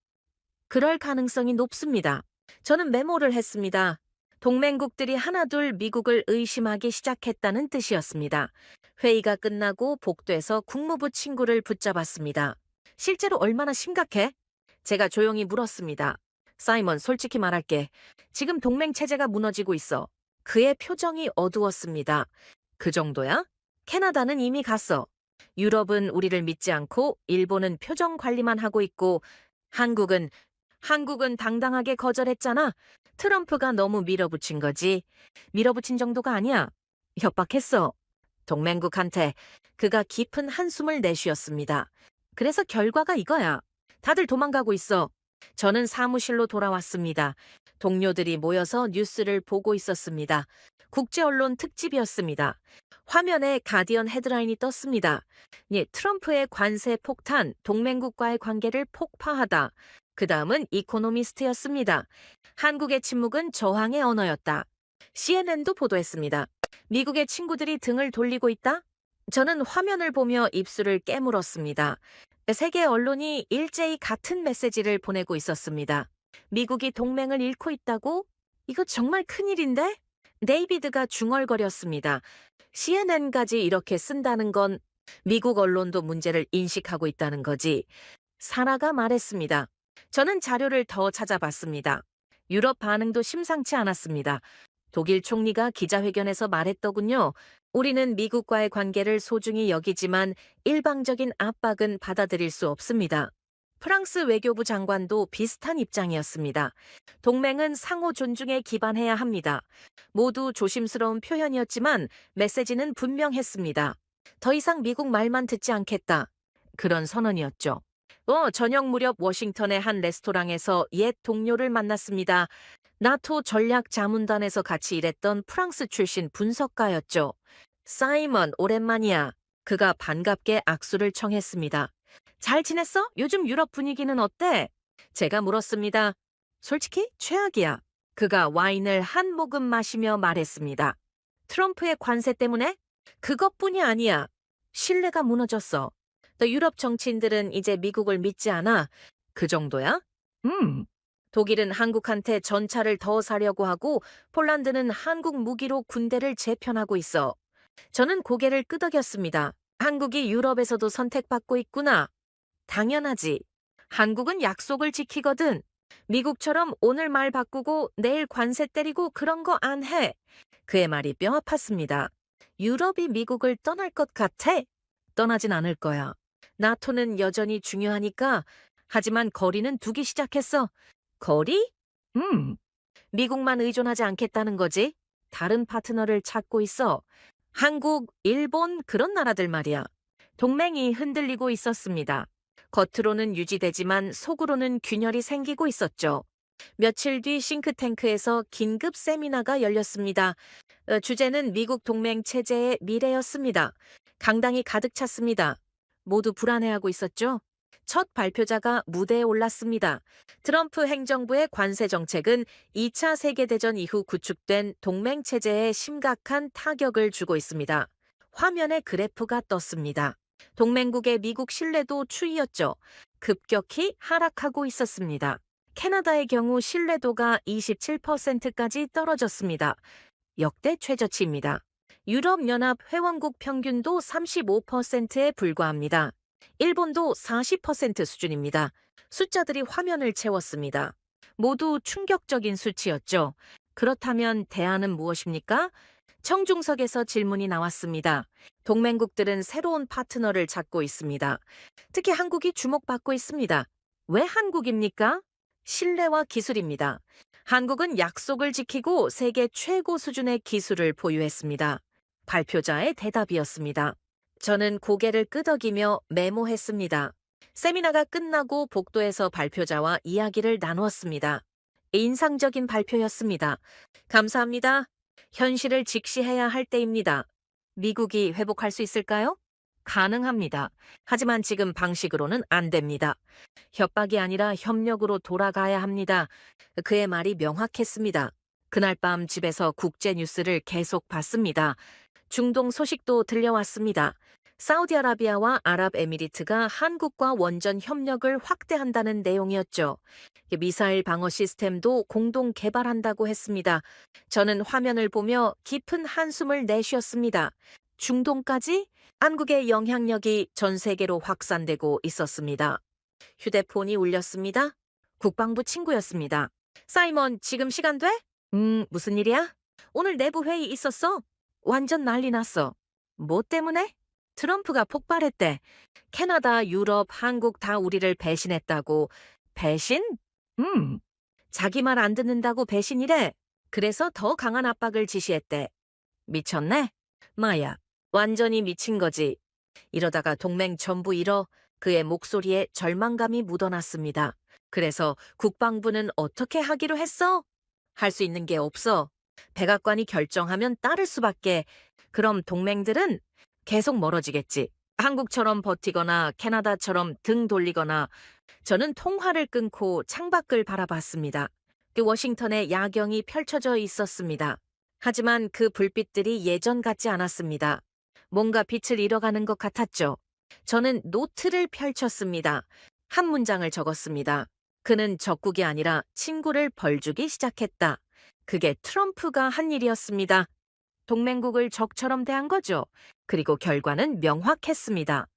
그럴 가능성이 높습니다. 저는 메모를 했습니다. 동맹국들이 하나둘 미국을 의심하기 시작했다는 뜻이었습니다. 회의가 끝나고 복도에서 국무부 친구를 붙잡았습니다. 실제로 얼마나 심각해? 제가 조용히 물었습니다. 사이먼, 솔직히 말할게. 지금 동맹 체제가 무너지고 있어. 그의 표정이 어두웠습니다. 그 정도야? 캐나다는 이미 갔어. 유럽은 우리를 믿지 않고 일본은 표정 관리만 하고 있고 한국은 당당하게 거절했잖아. 트럼프가 너무 밀어붙인 거지. 밀어붙인 정도가 아니야. 협박했어. 동맹국한테. 그가 깊은 한숨을 내쉬었습니다. 그래서 결과가 이거야. 다들 도망가고 있어. 저는 사무실로 돌아왔습니다. 동료들이 모여서 뉴스를 보고 있었습니다. 국제언론 특집이었습니다. 화면에 가디언 헤드라인이 떴습니다. 트럼프의 관세 폭탄, 동맹국과의 관계를 폭파하다. 그 다음은 이코노미스트였습니다. 한국의 침묵은 저항의 언어였다. CNN도 보도했습니다. 미국의 친구들이 등을 돌리고 있다? 저는 화면을 보며 입술을 깨물었습니다. 세계 언론이 일제히 같은 메시지를 보내고 있었습니다. 미국이 동맹을 잃고 있다고? 이거 정말 큰일인데? 데이비드가 중얼거렸습니다. CNN까지 이렇게 쓴다는 건 미국 언론도 문제를 인식하고 있다는 거지. 사라가 말했습니다. 저는 자료를 더 찾아봤습니다. 유럽 반응도 심상치 않았습니다. 독일 총리가 기자회견에서 말했더군요. 우리는 미국과의 관계를 소중히 여기지만 일방적인 압박은 받아들일 수 없습니다. 프랑스 외교부 장관도 비슷한 입장이었습니다. 동맹은 상호 존중에 기반해야 합니다. 모두 조심스러운 표현이었지만 메시지는 분명했습니다. 더 이상 미국 말만 듣지 않겠다. 그런 선언이었죠. 저녁 무렵 워싱턴의 한 레스토랑에서 옛 동료를 만났습니다. 나토 전략 자문단에서 같이 일했던 프랑스 출신 분석가였죠. 사이먼, 오랜만이야. 그가 반갑게 악수를 청했습니다. 잘 지냈어? 요즘 유럽 분위기는 어때? 제가 물었습니다. 솔직히 최악이야. 그가 와인을 한 모금 마시며 말했습니다. 트럼프의 관세 때문에? 그것뿐이 아니야. 신뢰가 무너졌어. 또 유럽 정치인들은 이제 미국을 믿지 않아. 그 정도야? 독일은 한국한테 전차를 더 사려고 하고 폴란드는 한국 무기로 군대를 재편하고 있어. 저는 고개를 끄덕였습니다. 한국이 유럽에서도 선택받고 있구나. 당연하지. 한국은 약속을 지키거든. 미국처럼 오늘 말 바꾸고 내일 관세 때리고 그런 거 안 해. 그의 말이 뼈 아팠습니다. 유럽이 미국을 떠날 것 같아? 떠나진 않을 거야. 나토는 여전히 중요하니까. 하지만 거리는 두기 시작했어. 거리? 미국만 의존하지 않겠다는 거지. 다른 파트너를 찾고 있어. 한국, 일본 그런 나라들 말이야. 동맹이 흔들리고 있었습니다. 겉으로는 유지되지만 속으로는 균열이 생기고 있었죠. 며칠 뒤 싱크탱크에서 긴급 세미나가 열렸습니다. 주제는 미국 동맹 체제의 미래였습니다. 강당이 가득 찼습니다. 모두 불안해하고 있었죠. 첫 발표자가 무대에 올랐습니다. 트럼프 행정부의 관세 정책은 2차 세계대전 이후 구축된 동맹 체제에 심각한 타격을 주고 있습니다. 화면에 그래프가 떴습니다. 동맹국의 미국 신뢰도 추이였죠. 급격히 하락하고 있었습니다. 캐나다의 경우 신뢰도가 27%까지 떨어졌습니다. 역대 최저치입니다. 유럽연합 회원국 평균도 35%에 불과합니다. 일본도 40% 수준입니다. 숫자들이 화면을 채웠습니다. 모두 충격적인 수치였죠. 그렇다면 대안은 무엇입니까? 청중석에서 질문이 나왔습니다. 동맹국들은 새로운 파트너를 찾고 있습니다. 특히 한국이 주목받고 있습니다. 왜 한국입니까? 신뢰와 기술입니다. 한국은 약속을 지키고 세계 최고 수준의 기술을 보유했습니다. 발표자의 대답이었습니다. 저는 고개를 끄덕이며 메모했습니다. 세미나가 끝나고 복도에서 발표자와 이야기를 나누었습니다. 인상적인 발표였습니다. 감사합니다. 현실을 직시해야 할 때입니다. 미국이 회복할 수 있을까요? 가능합니다. 하지만 지금 방식으로는 안 됩니다. 협박이 아니라 협력으로 돌아가야 합니다. 그의 말이 명확했습니다. 그날 밤 집에서 국제 뉴스를 계속 봤습니다. 중동 소식도 들려왔습니다. 사우디아라비아와 아랍에미리트가 한국과 원전 협력을 확대한다는 내용이었죠. 미사일 방어 시스템도 공동 개발한다고 했습니다. 저는 화면을 보며 깊은 한숨을 내쉬었습니다. 중동까지? 한국의 영향력이 전 세계로 확산되고 있었습니다. 휴대폰이 울렸습니다. 국방부 친구였습니다. 사이먼, 지금 시간 돼? 무슨 일이야? 오늘 내부 회의 있었어? 완전 난리 났어. 뭐 때문에? 트럼프가 폭발했대. 캐나다, 유럽, 한국 다 우리를 배신했다고. 배신? 자기 말 안 듣는다고 배신이래. 그래서 더 강한 압박을 지시했대. 미쳤네? 마야, 완전히 미친 거지. 이러다가 동맹 전부 잃어. 그의 목소리에 절망감이 묻어났습니다. 그래서 국방부는 어떻게 하기로 했어? 할 수 있는 게 없어. 백악관이 결정하면 따를 수밖에. 그럼 동맹들은 계속 멀어지겠지. 한국처럼 버티거나 캐나다처럼 등 돌리거나. 저는 통화를 끊고 창밖을 바라봤습니다. 그 워싱턴에 야경이 펼쳐져 있었습니다. 하지만 그 불빛들이 예전 같지 않았습니다. 뭔가 빛을 잃어가는 것 같았죠. 저는 노트를 펼쳤습니다. 한 문장을 적었습니다. 그는 적국이 아니라 친구를 벌주기 시작했다. 그게 트럼프가 한 일이었습니다. 동맹국을 적처럼 대한 거죠. 그리고 결과는 명확했습니다.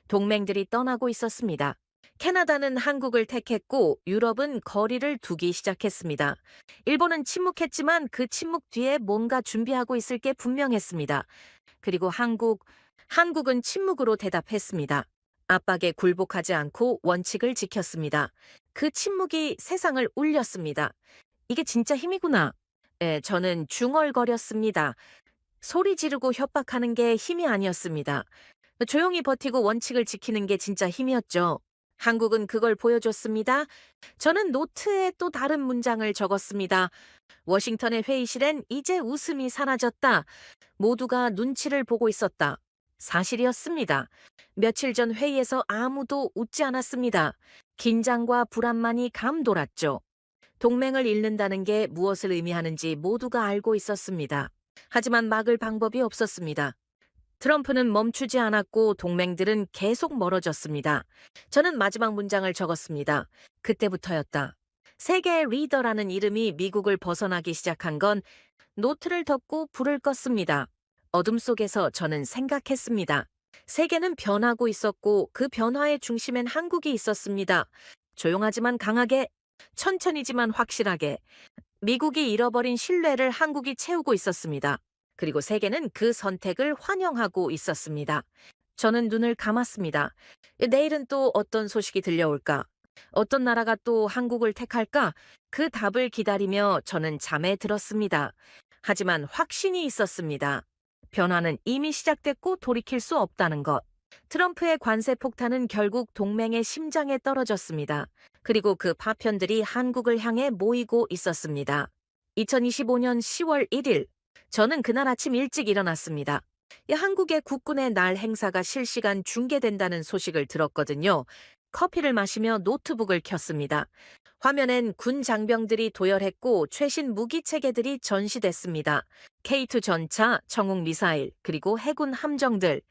동맹들이 떠나고 있었습니다. 캐나다는 한국을 택했고 유럽은 거리를 두기 시작했습니다. 일본은 침묵했지만 그 침묵 뒤에 뭔가 준비하고 있을 게 분명했습니다. 그리고 한국은 침묵으로 대답했습니다. 압박에 굴복하지 않고 원칙을 지켰습니다. 그 침묵이 세상을 울렸습니다. 이게 진짜 힘이구나. 저는 중얼거렸습니다. 소리 지르고 협박하는 게 힘이 아니었습니다. 조용히 버티고 원칙을 지키는 게 진짜 힘이었죠. 한국은 그걸 보여줬습니다. 저는 노트에 또 다른 문장을 적었습니다. 워싱턴의 회의실엔 이제 웃음이 사라졌다. 모두가 눈치를 보고 있었다. 사실이었습니다. 며칠 전 회의에서 아무도 웃지 않았습니다. 긴장과 불안만이 감돌았죠. 동맹을 잃는다는 게 무엇을 의미하는지 모두가 알고 있었습니다. 하지만 막을 방법이 없었습니다. 트럼프는 멈추지 않았고 동맹들은 계속 멀어졌습니다. 저는 마지막 문장을 적었습니다. 그때부터였다. 세계의 리더라는 이름이 미국을 벗어나기 시작한 건 노트를 덮고 불을 껐습니다. 어둠 속에서 저는 생각했습니다. 세계는 변하고 있었고 그 변화의 중심엔 한국이 있었습니다. 조용하지만 강하게, 천천히지만 확실하게. 미국이 잃어버린 신뢰를 한국이 채우고 있었습니다. 그리고 세계는 그 선택을 환영하고 있었습니다. 저는 눈을 감았습니다. 내일은 또 어떤 소식이 들려올까? 어떤 나라가 또 한국을 택할까? 그 답을 기다리며 저는 잠에 들었습니다. 하지만 확신이 있었습니다. 변화는 이미 시작됐고 돌이킬 수 없다는 것. 트럼프의 관세 폭탄은 결국 동맹의 심장에 떨어졌습니다. 그리고 그 파편들이 한국을 향해 모이고 있었습니다. 2025년 10월 1일, 저는 그날 아침 일찍 일어났습니다. 한국의 국군의 날 행사가 실시간 중계된다는 소식을 들었거든요. 커피를 마시며 노트북을 켰습니다. 화면엔 군 장병들이 도열했고 최신 무기 체계들이 전시됐습니다. K2 전차, 청웅 미사일, 그리고 해군 함정들.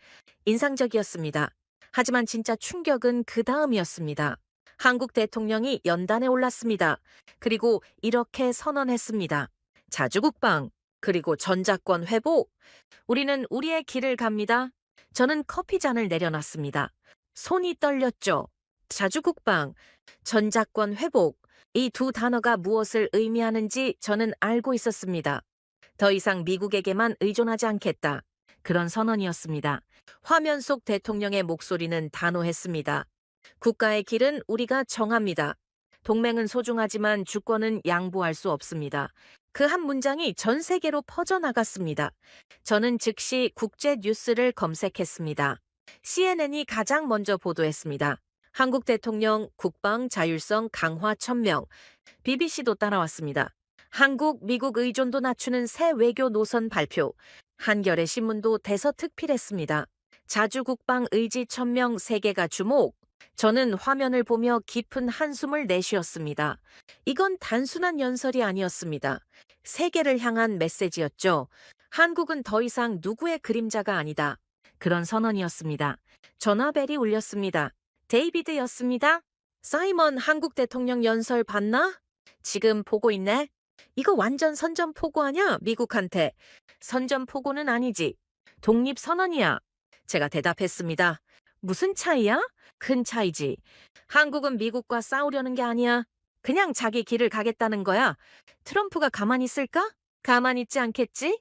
인상적이었습니다. 하지만 진짜 충격은 그 다음이었습니다. 한국 대통령이 연단에 올랐습니다. 그리고 이렇게 선언했습니다. 자주국방, 그리고 전작권 회복. 우리는 우리의 길을 갑니다. 저는 커피잔을 내려놨습니다. 손이 떨렸죠. 자주국방, 전작권 회복. 이 두 단어가 무엇을 의미하는지 저는 알고 있었습니다. 더 이상 미국에게만 의존하지 않겠다. 그런 선언이었습니다. 화면 속 대통령의 목소리는 단호했습니다. 국가의 길은 우리가 정합니다. 동맹은 소중하지만 주권은 양보할 수 없습니다. 그 한 문장이 전 세계로 퍼져나갔습니다. 저는 즉시 국제 뉴스를 검색했습니다. CNN이 가장 먼저 보도했습니다. 한국 대통령 국방 자율성 강화 천명. BBC도 따라왔습니다. 한국, 미국 의존도 낮추는 새 외교 노선 발표. 한겨레 신문도 대서특필했습니다. 자주국방 의지천명 세계가 주목. 저는 화면을 보며 깊은 한숨을 내쉬었습니다. 이건 단순한 연설이 아니었습니다. 세계를 향한 메시지였죠. 한국은 더 이상 누구의 그림자가 아니다. 그런 선언이었습니다. 전화벨이 울렸습니다. 데이비드였습니다. 사이먼 한국 대통령 연설 봤나? 지금 보고 있네? 이거 완전 선전포고 아냐, 미국한테. 선전포고는 아니지. 독립선언이야. 제가 대답했습니다. 무슨 차이야? 큰 차이지. 한국은 미국과 싸우려는 게 아니야. 그냥 자기 길을 가겠다는 거야. 트럼프가 가만히 있을까? 가만히 있지 않겠지?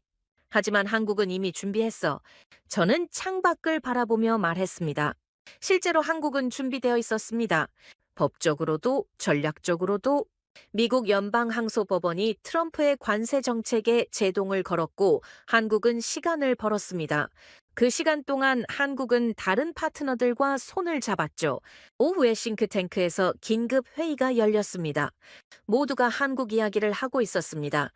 하지만 한국은 이미 준비했어. 저는 창밖을 바라보며 말했습니다. 실제로 한국은 준비되어 있었습니다. 법적으로도 전략적으로도. 미국 연방항소법원이 트럼프의 관세 정책에 제동을 걸었고 한국은 시간을 벌었습니다. 그 시간 동안 한국은 다른 파트너들과 손을 잡았죠. 오후에 싱크탱크에서 긴급 회의가 열렸습니다. 모두가 한국 이야기를 하고 있었습니다.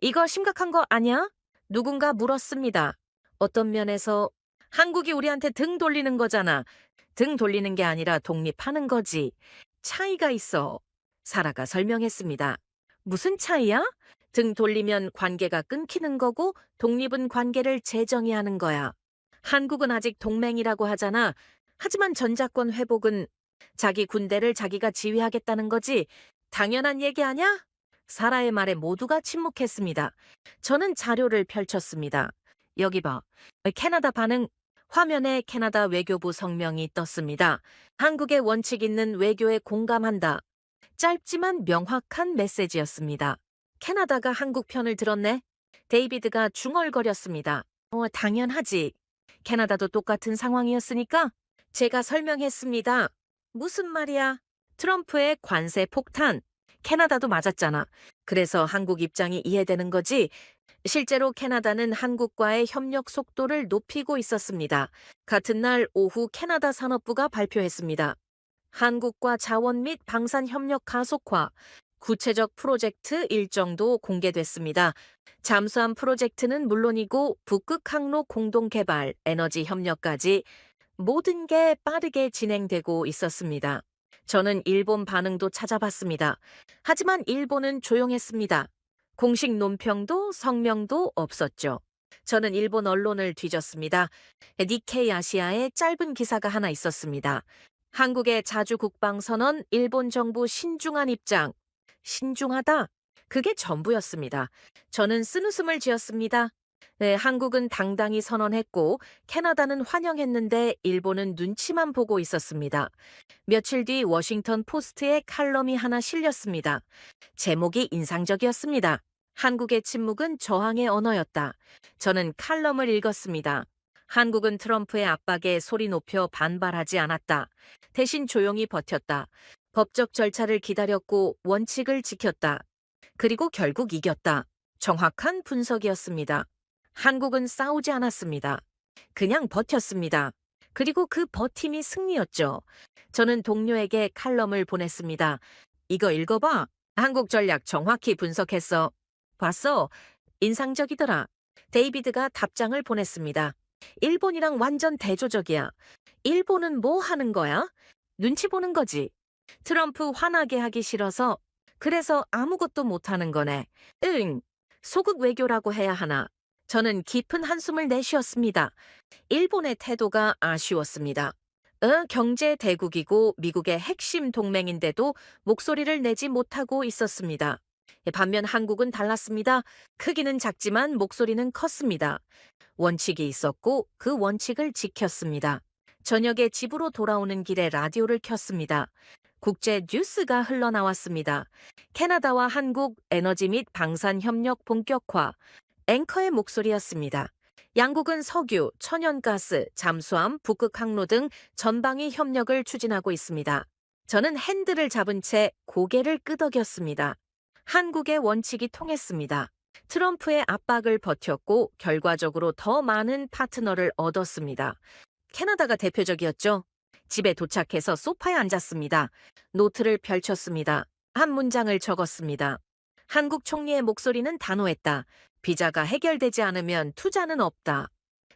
이거 심각한 거 아니야? 누군가 물었습니다. 어떤 면에서 한국이 우리한테 등 돌리는 거잖아. 등 돌리는 게 아니라 독립하는 거지. 차이가 있어. 사라가 설명했습니다. 무슨 차이야? 등 돌리면 관계가 끊기는 거고 독립은 관계를 재정의하는 거야. 한국은 아직 동맹이라고 하잖아. 하지만 전자권 회복은 자기 군대를 자기가 지휘하겠다는 거지. 당연한 얘기 아냐? 사라의 말에 모두가 침묵했습니다. 저는 자료를 펼쳤습니다. 여기 봐. 캐나다 반응. 화면에 캐나다 외교부 성명이 떴습니다. 한국의 원칙 있는 외교에 공감한다. 짧지만 명확한 메시지였습니다. 캐나다가 한국 편을 들었네. 데이비드가 중얼거렸습니다. 당연하지. 캐나다도 똑같은 상황이었으니까 제가 설명했습니다. 무슨 말이야? 트럼프의 관세 폭탄. 캐나다도 맞았잖아. 그래서 한국 입장이 이해되는 거지. 실제로 캐나다는 한국과의 협력 속도를 높이고 있었습니다. 같은 날 오후 캐나다 산업부가 발표했습니다. 한국과 자원 및 방산 협력 가속화, 구체적 프로젝트 일정도 공개됐습니다. 잠수함 프로젝트는 물론이고 북극 항로 공동 개발, 에너지 협력까지 모든 게 빠르게 진행되고 있었습니다. 저는 일본 반응도 찾아봤습니다. 하지만 일본은 조용했습니다. 공식 논평도 성명도 없었죠. 저는 일본 언론을 뒤졌습니다. 니케이 아시아에 짧은 기사가 하나 있었습니다. 한국의 자주 국방 선언, 일본 정부 신중한 입장. 신중하다. 그게 전부였습니다. 저는 쓴웃음을 지었습니다. 네, 한국은 당당히 선언했고 캐나다는 환영했는데 일본은 눈치만 보고 있었습니다. 며칠 뒤 워싱턴 포스트에 칼럼이 하나 실렸습니다. 제목이 인상적이었습니다. 한국의 침묵은 저항의 언어였다. 저는 칼럼을 읽었습니다. 한국은 트럼프의 압박에 소리 높여 반발하지 않았다. 대신 조용히 버텼다. 법적 절차를 기다렸고 원칙을 지켰다. 그리고 결국 이겼다. 정확한 분석이었습니다. 한국은 싸우지 않았습니다. 그냥 버텼습니다. 그리고 그 버팀이 승리였죠. 저는 동료에게 칼럼을 보냈습니다. 이거 읽어봐. 한국 전략 정확히 분석했어. 봤어? 인상적이더라. 데이비드가 답장을 보냈습니다. 일본이랑 완전 대조적이야. 일본은 뭐 하는 거야? 눈치 보는 거지. 트럼프 화나게 하기 싫어서 그래서 아무것도 못하는 거네. 응. 소극 외교라고 해야 하나. 저는 깊은 한숨을 내쉬었습니다. 일본의 태도가 아쉬웠습니다. 경제 대국이고 미국의 핵심 동맹인데도 목소리를 내지 못하고 있었습니다. 반면 한국은 달랐습니다. 크기는 작지만 목소리는 컸습니다. 원칙이 있었고 그 원칙을 지켰습니다. 저녁에 집으로 돌아오는 길에 라디오를 켰습니다. 국제 뉴스가 흘러나왔습니다. 캐나다와 한국 에너지 및 방산 협력 본격화. 앵커의 목소리였습니다. 양국은 석유, 천연가스, 잠수함, 북극 항로 등 전방위 협력을 추진하고 있습니다. 저는 핸들을 잡은 채 고개를 끄덕였습니다. 한국의 원칙이 통했습니다. 트럼프의 압박을 버텼고 결과적으로 더 많은 파트너를 얻었습니다. 캐나다가 대표적이었죠. 집에 도착해서 소파에 앉았습니다. 노트를 펼쳤습니다. 한 문장을 적었습니다. 한국 총리의 목소리는 단호했다. 비자가 해결되지 않으면 투자는 없다.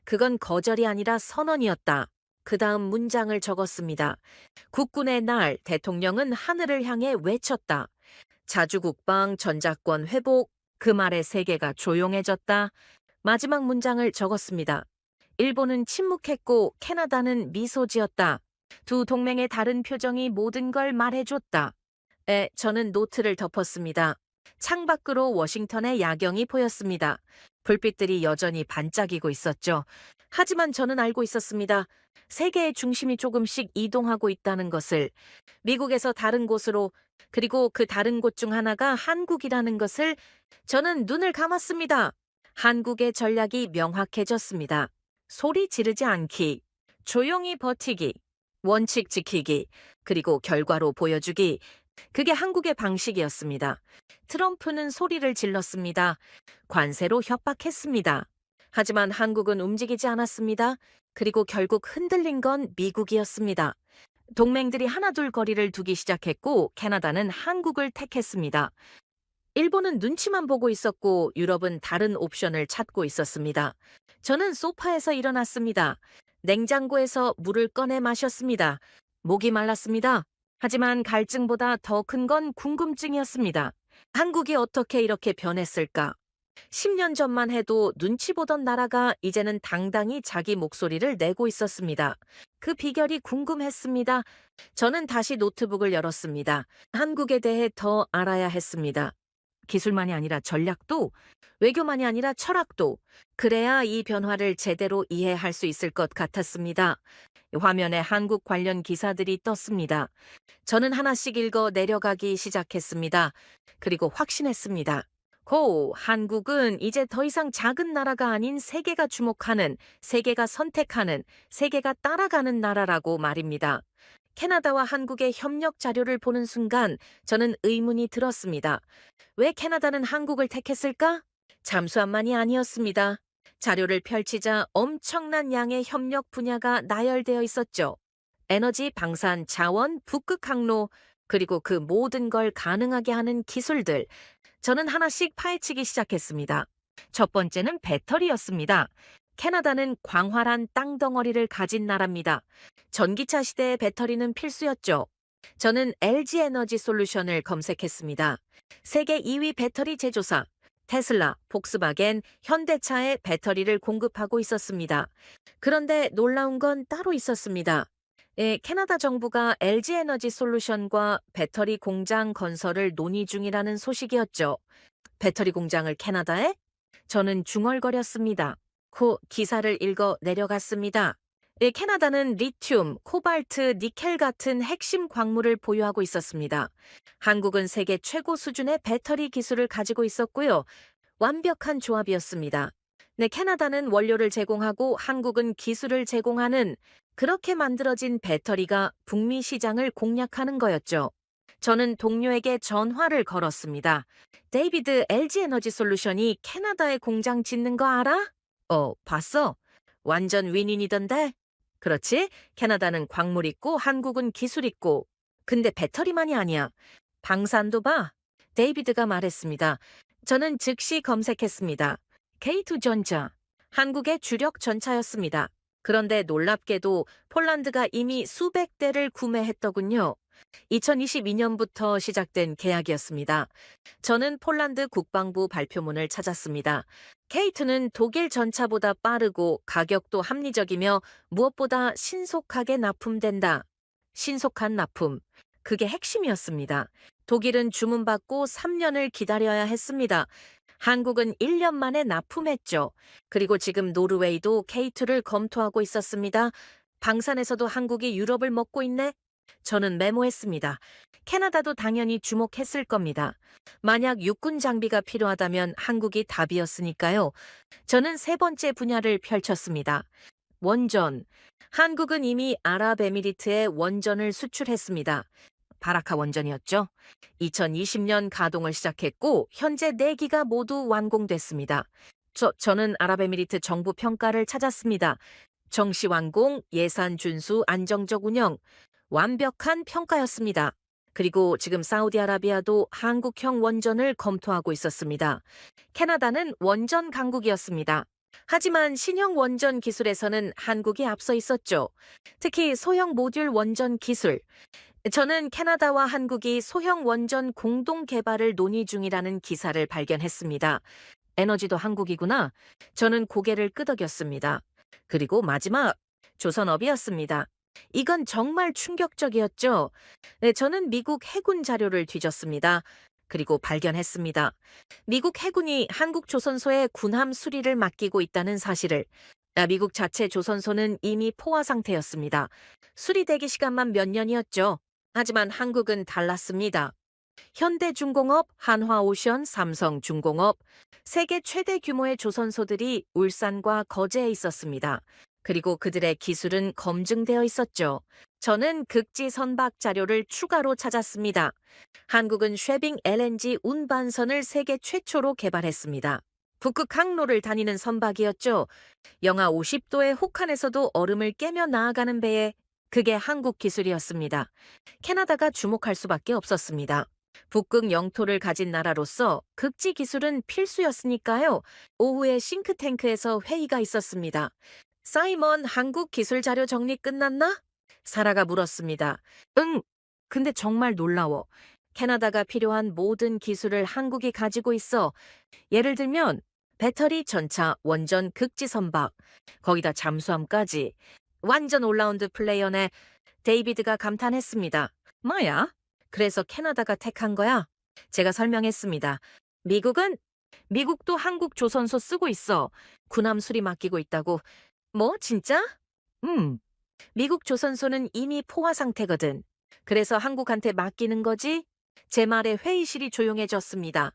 그건 거절이 아니라 선언이었다. 그 다음 문장을 적었습니다. 국군의 날, 대통령은 하늘을 향해 외쳤다. 자주국방, 전자권 회복, 그 말에 세계가 조용해졌다. 마지막 문장을 적었습니다. 일본은 침묵했고 캐나다는 미소 지었다. 두 동맹의 다른 표정이 모든 걸 말해줬다. 저는 노트를 덮었습니다. 창밖으로 워싱턴의 야경이 보였습니다. 불빛들이 여전히 반짝이고 있었죠. 하지만 저는 알고 있었습니다. 세계의 중심이 조금씩 이동하고 있다는 것을, 미국에서 다른 곳으로, 그리고 그 다른 곳 중 하나가 한국이라는 것을. 저는 눈을 감았습니다. 한국의 전략이 명확해졌습니다. 소리 지르지 않기, 조용히 버티기, 원칙 지키기, 그리고 결과로 보여주기. 그게 한국의 방식이었습니다. 트럼프는 소리를 질렀습니다. 관세로 협박했습니다. 하지만 한국은 움직이지 않았습니다. 그리고 결국 흔들린 건 미국이었습니다. 동맹들이 하나둘 거리를 두기 시작했고 캐나다는 한국을 택했습니다. 일본은 눈치만 보고 있었고 유럽은 다른 옵션을 찾고 있었습니다. 저는 소파에서 일어났습니다. 냉장고에서 물을 꺼내 마셨습니다. 목이 말랐습니다. 하지만 갈증보다 더 큰 건 궁금증이었습니다. 한국이 어떻게 이렇게 변했을까? 10년 전만 해도 눈치 보던 나라가 이제는 당당히 자기 목소리를 내고 있었습니다. 그 비결이 궁금했습니다. 저는 다시 노트북을 열었습니다. 한국에 대해 더 알아야 했습니다. 기술만이 아니라 전략도, 외교만이 아니라 철학도, 그래야 이 변화를 제대로 이해할 수 있을 것 같았습니다. 화면에 한국 관련 기사들이 떴습니다. 저는 하나씩 읽어 내려가기 시작했습니다. 그리고 확신했습니다. 한국은 이제 더 이상 작은 나라가 아닌 세계가 주목하는, 세계가 선택하는, 세계가 따라가는 나라라고 말입니다. 캐나다와 한국의 협력 자료를 보는 순간 저는 의문이 들었습니다. 왜 캐나다는 한국을 택했을까? 잠수함만이 아니었습니다. 자료를 펼치자 엄청난 양의 협력 분야가 나열되어 있었죠. 에너지, 방산, 자원, 북극 항로, 그리고 그 모든 걸 가능하게 하는 기술들. 저는 하나씩 파헤치기 시작했습니다. 첫 번째는 배터리였습니다. 캐나다는 광활한 땅덩어리를 가진 나라입니다. 전기차 시대의 배터리는 필수였죠. 저는 LG 에너지 솔루션을 검색했습니다. 세계 2위 배터리 제조사, 테슬라, 폭스바겐, 현대차에 배터리를 공급하고 있었습니다. 그런데 놀라운 건 따로 있었습니다. 캐나다 정부가 LG 에너지 솔루션과 배터리 공장 건설을 논의 중이라는 소식이었죠. 배터리 공장을 캐나다에? 저는 중얼거렸습니다. 기사를 읽어 내려갔습니다. 캐나다는 리튬, 코발트, 니켈 같은 핵심 광물을 보유하고 있었습니다. 한국은 세계 최고 수준의 배터리 기술을 가지고 있었고요. 완벽한 조합이었습니다. 캐나다는 원료를 제공하고 한국은 기술을 제공하는, 그렇게 만들어진 배터리가 북미 시장을 공략하는 거였죠. 저는 동료에게 전화를 걸었습니다. 데이비드, LG 에너지 솔루션이 캐나다에 공장 짓는 거 알아? 봤어. 완전 윈윈이던데? 그렇지? 캐나다는 광물 있고 한국은 기술 있고. 근데 배터리만이 아니야. 방산도 봐. 데이비드가 말했습니다. 저는 즉시 검색했습니다. K2전자. 한국의 주력 전차였습니다. 그런데 놀랍게도 폴란드가 이미 수백 대를 구매했더군요. 2022년부터 시작된 계약이었습니다. 저는 폴란드 국방부 발표문을 찾았습니다. K2는 독일 전차보다 빠르고 가격도 합리적이며 무엇보다 신속하게 납품된다. 신속한 납품. 그게 핵심이었습니다. 독일은 주문받고 3년을 기다려야 했습니다. 한국은 1년 만에 납품했죠. 그리고 지금 노르웨이도 K2를 검토하고 있었습니다. 방산에서도 한국이 유럽을 먹고 있네? 저는 메모했습니다. 캐나다도 당연히 주목했을 겁니다. 만약 육군 장비가 필요하다면 한국이 답이었으니까요. 저는 세 번째 분야를 펼쳤습니다. 원전. 한국은 이미 아랍에미리트에 원전을 수출했습니다. 바라카 원전이었죠. 2020년 가동을 시작했고 현재 4기가 모두 완공됐습니다. 저는 아랍에미리트 정부 평가를 찾았습니다. 정시 완공, 예산 준수, 안정적 운영. 완벽한 평가였습니다. 그리고 지금 사우디아라비아도 한국형 원전을 검토하고 있었습니다. 캐나다는 원전 강국이었습니다. 하지만 신형 원전 기술에서는 한국이 앞서 있었죠. 특히 소형 모듈 원전 기술. 저는 캐나다와 한국이 소형 원전 공동 개발을 논의 중이라는 기사를 발견했습니다. 에너지도 한국이구나. 저는 고개를 끄덕였습니다. 그리고 마지막, 조선업이었습니다. 이건 정말 충격적이었죠. 네, 저는 미국 해군 자료를 뒤졌습니다. 그리고 발견했습니다. 미국 해군이 한국 조선소에 군함 수리를 맡기고 있다는 사실을. 미국 자체 조선소는 이미 포화 상태였습니다. 수리 대기 시간만 몇 년이었죠. 하지만 한국은 달랐습니다. 현대중공업, 한화오션, 삼성중공업, 세계 최대 규모의 조선소들이 울산과 거제에 있었습니다. 그리고 그들의 기술은 검증되어 있었죠. 저는 극지 선박 자료를 추가로 찾았습니다. 한국은 쉐빙 LNG 운반선을 세계 최초로 개발했습니다. 북극 항로를 다니는 선박이었죠. 영하 50도의 혹한에서도 얼음을 깨며 나아가는 배에 그게 한국 기술이었습니다. 캐나다가 주목할 수밖에 없었습니다. 북극 영토를 가진 나라로서 극지 기술은 필수였으니까요. 오후에 싱크탱크에서 회의가 있었습니다. 사이먼, 한국 기술 자료 정리 끝났나? 사라가 물었습니다. 응. 근데 정말 놀라워. 캐나다가 필요한 모든 기술을 한국이 가지고 있어. 예를 들면 배터리, 전차, 원전, 극지 선박, 거기다 잠수함까지. 완전 올라운드 플레이어네. 데이비드가 감탄했습니다. 뭐야? 그래서 캐나다가 택한 거야? 제가 설명했습니다. 미국도 한국 조선소 쓰고 있어. 군함 수리 맡기고 있다고. 뭐, 진짜? 미국 조선소는 이미 포화 상태거든. 그래서 한국한테 맡기는 거지? 제 말에 회의실이 조용해졌습니다.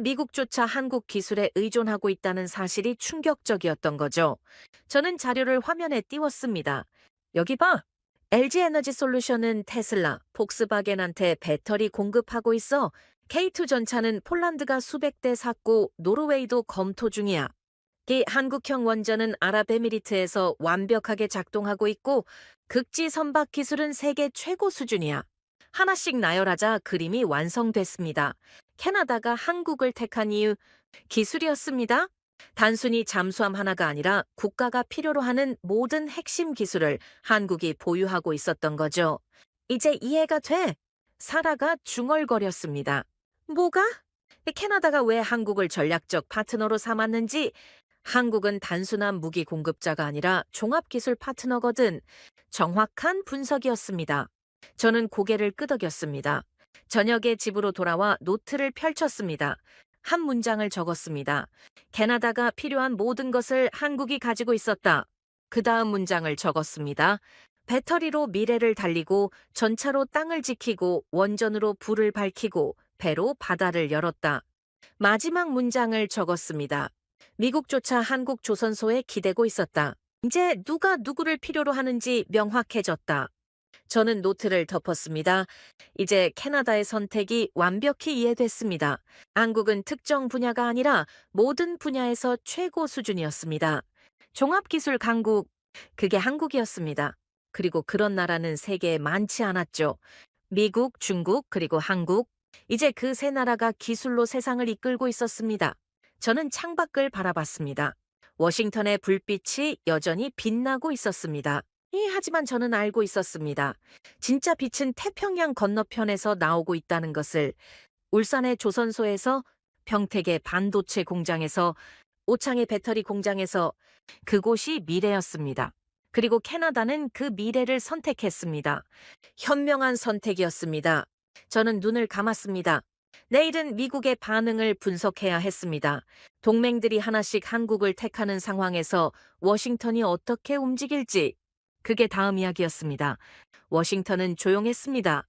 미국조차 한국 기술에 의존하고 있다는 사실이 충격적이었던 거죠. 저는 자료를 화면에 띄웠습니다. 여기 봐. LG 에너지 솔루션은 테슬라, 폭스바겐한테 배터리 공급하고 있어. K2 전차는 폴란드가 수백 대 샀고 노르웨이도 검토 중이야. 이 한국형 원전은 아랍에미리트에서 완벽하게 작동하고 있고 극지 선박 기술은 세계 최고 수준이야. 하나씩 나열하자 그림이 완성됐습니다. 캐나다가 한국을 택한 이유, 기술이었습니다. 단순히 잠수함 하나가 아니라 국가가 필요로 하는 모든 핵심 기술을 한국이 보유하고 있었던 거죠. 이제 이해가 돼. 사라가 중얼거렸습니다. 뭐가? 캐나다가 왜 한국을 전략적 파트너로 삼았는지. 한국은 단순한 무기 공급자가 아니라 종합기술 파트너거든. 정확한 분석이었습니다. 저는 고개를 끄덕였습니다. 저녁에 집으로 돌아와 노트를 펼쳤습니다. 한 문장을 적었습니다. 캐나다가 필요한 모든 것을 한국이 가지고 있었다. 그 다음 문장을 적었습니다. 배터리로 미래를 달리고 전차로 땅을 지키고 원전으로 불을 밝히고 배로 바다를 열었다. 마지막 문장을 적었습니다. 미국조차 한국 조선소에 기대고 있었다. 이제 누가 누구를 필요로 하는지 명확해졌다. 저는 노트를 덮었습니다. 이제 캐나다의 선택이 완벽히 이해됐습니다. 한국은 특정 분야가 아니라 모든 분야에서 최고 수준이었습니다. 종합기술 강국, 그게 한국이었습니다. 그리고 그런 나라는 세계에 많지 않았죠. 미국, 중국, 그리고 한국. 이제 그 세 나라가 기술로 세상을 이끌고 있었습니다. 저는 창밖을 바라봤습니다. 워싱턴의 불빛이 여전히 빛나고 있었습니다. 하지만 저는 알고 있었습니다. 진짜 빛은 태평양 건너편에서 나오고 있다는 것을. 울산의 조선소에서, 평택의 반도체 공장에서, 오창의 배터리 공장에서. 그곳이 미래였습니다. 그리고 캐나다는 그 미래를 선택했습니다. 현명한 선택이었습니다. 저는 눈을 감았습니다. 내일은 미국의 반응을 분석해야 했습니다. 동맹들이 하나씩 한국을 택하는 상황에서 워싱턴이 어떻게 움직일지. 그게 다음 이야기였습니다. 워싱턴은 조용했습니다.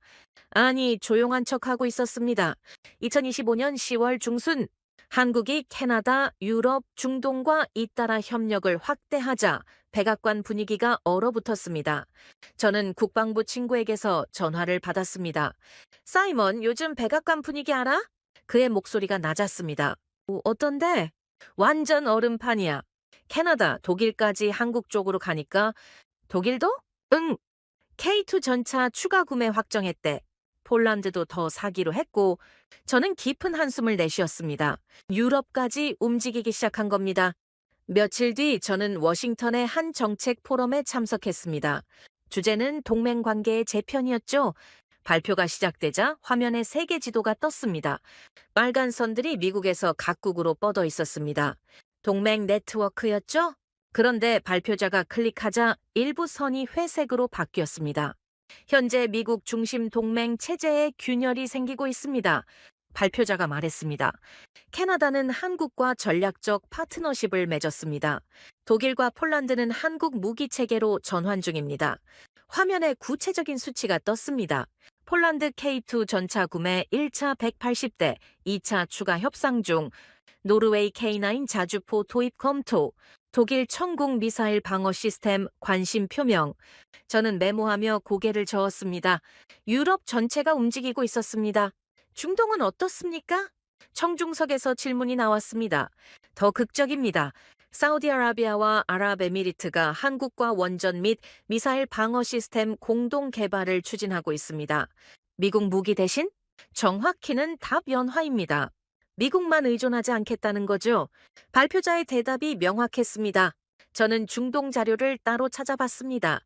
아니, 조용한 척하고 있었습니다. 2025년 10월 중순, 한국이 캐나다, 유럽, 중동과 잇따라 협력을 확대하자 백악관 분위기가 얼어붙었습니다. 저는 국방부 친구에게서 전화를 받았습니다. 사이먼, 요즘 백악관 분위기 알아? 그의 목소리가 낮았습니다. 어떤데? 완전 얼음판이야. 캐나다, 독일까지 한국 쪽으로 가니까. 독일도? 응. K2 전차 추가 구매 확정했대. 폴란드도 더 사기로 했고. 저는 깊은 한숨을 내쉬었습니다. 유럽까지 움직이기 시작한 겁니다. 며칠 뒤 저는 워싱턴의 한 정책 포럼에 참석했습니다. 주제는 동맹 관계의 재편이었죠. 발표가 시작되자 화면에 세계 지도가 떴습니다. 빨간 선들이 미국에서 각국으로 뻗어 있었습니다. 동맹 네트워크였죠? 그런데 발표자가 클릭하자 일부 선이 회색으로 바뀌었습니다. 현재 미국 중심 동맹 체제에 균열이 생기고 있습니다. 발표자가 말했습니다. 캐나다는 한국과 전략적 파트너십을 맺었습니다. 독일과 폴란드는 한국 무기 체계로 전환 중입니다. 화면에 구체적인 수치가 떴습니다. 폴란드 K2 전차 구매 1차 180대, 2차 추가 협상 중, 노르웨이 K9 자주포 도입 검토, 독일 천공 미사일 방어 시스템 관심 표명. 저는 메모하며 고개를 저었습니다. 유럽 전체가 움직이고 있었습니다. 중동은 어떻습니까? 청중석에서 질문이 나왔습니다. 더 극적입니다. 사우디아라비아와 아랍에미리트가 한국과 원전 및 미사일 방어 시스템 공동 개발을 추진하고 있습니다. 미국 무기 대신? 정확히는 답 연화입니다. 미국만 의존하지 않겠다는 거죠. 발표자의 대답이 명확했습니다. 저는 중동 자료를 따로 찾아봤습니다.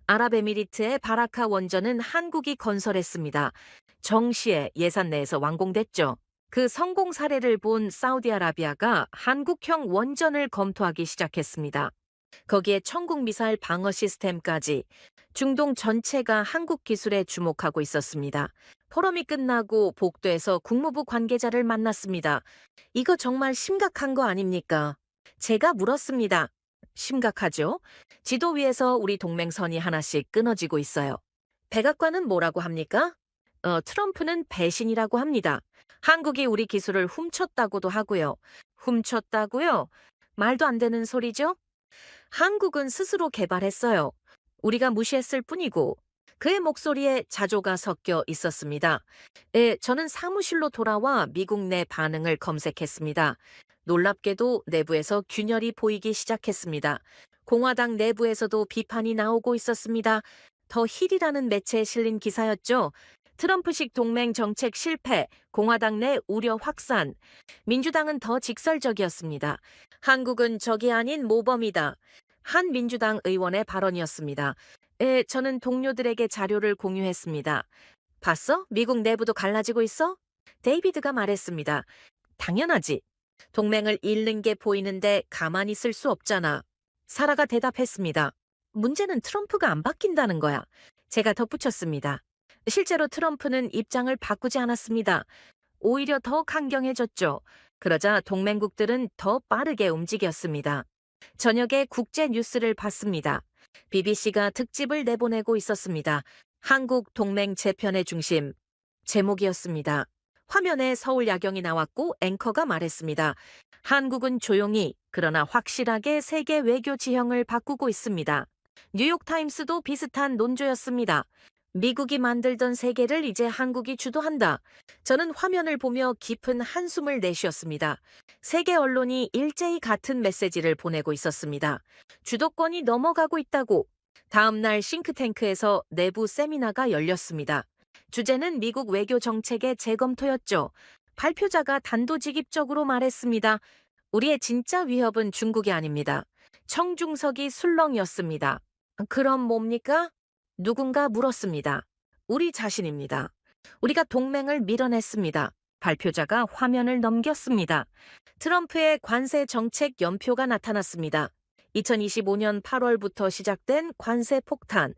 아랍에미리트의 바라카 원전은 한국이 건설했습니다. 정시에 예산 내에서 완공됐죠. 그 성공 사례를 본 사우디아라비아가 한국형 원전을 검토하기 시작했습니다. 거기에 천국 미사일 방어 시스템까지 중동 전체가 한국 기술에 주목하고 있었습니다. 포럼이 끝나고 복도에서 국무부 관계자를 만났습니다. 이거 정말 심각한 거 아닙니까? 제가 물었습니다. 심각하죠? 지도 위에서 우리 동맹선이 하나씩 끊어지고 있어요. 백악관은 뭐라고 합니까? 트럼프는 배신이라고 합니다. 한국이 우리 기술을 훔쳤다고도 하고요. 훔쳤다고요? 말도 안 되는 소리죠? 한국은 스스로 개발했어요. 우리가 무시했을 뿐이고 그의 목소리에 자조가 섞여 있었습니다. 저는 사무실로 돌아와 미국 내 반응을 검색했습니다. 놀랍게도 내부에서 균열이 보이기 시작했습니다. 공화당 내부에서도 비판이 나오고 있었습니다. 더 힐이라는 매체에 실린 기사였죠. 트럼프식 동맹 정책 실패, 공화당 내 우려 확산. 민주당은 더 직설적이었습니다. 한국은 적이 아닌 모범이다. 한 민주당 의원의 발언이었습니다. 저는 동료들에게 자료를 공유했습니다. 봤어? 미국 내부도 갈라지고 있어? 데이비드가 말했습니다. 당연하지. 동맹을 잃는 게 보이는데 가만히 있을 수 없잖아. 사라가 대답했습니다. 문제는 트럼프가 안 바뀐다는 거야. 제가 덧붙였습니다. 실제로 트럼프는 입장을 바꾸지 않았습니다. 오히려 더 강경해졌죠. 그러자 동맹국들은 더 빠르게 움직였습니다. 저녁에 국제 뉴스를 봤습니다. BBC가 특집을 내보내고 있었습니다. 한국 동맹 재편의 중심. 제목이었습니다. 화면에 서울 야경이 나왔고 앵커가 말했습니다. 한국은 조용히 그러나 확실하게 세계 외교 지형을 바꾸고 있습니다. 뉴욕타임스도 비슷한 논조였습니다. 미국이 만들던 세계를 이제 한국이 주도한다. 저는 화면을 보며 깊은 한숨을 내쉬었습니다. 세계 언론이 일제히 같은 메시지를 보내고 있었습니다. 주도권이 넘어가고 있다고. 다음 날 싱크탱크에서 내부 세미나가 열렸습니다. 주제는 미국 외교 정책의 재검토였죠. 발표자가 단도직입적으로 말했습니다. 우리의 진짜 위협은 중국이 아닙니다. 청중석이 술렁이었습니다. 그럼 뭡니까? 누군가 물었습니다. 우리 자신입니다. 우리가 동맹을 밀어냈습니다. 발표자가 화면을 넘겼습니다. 트럼프의 관세 정책 연표가 나타났습니다. 2025년 8월부터 시작된 관세 폭탄,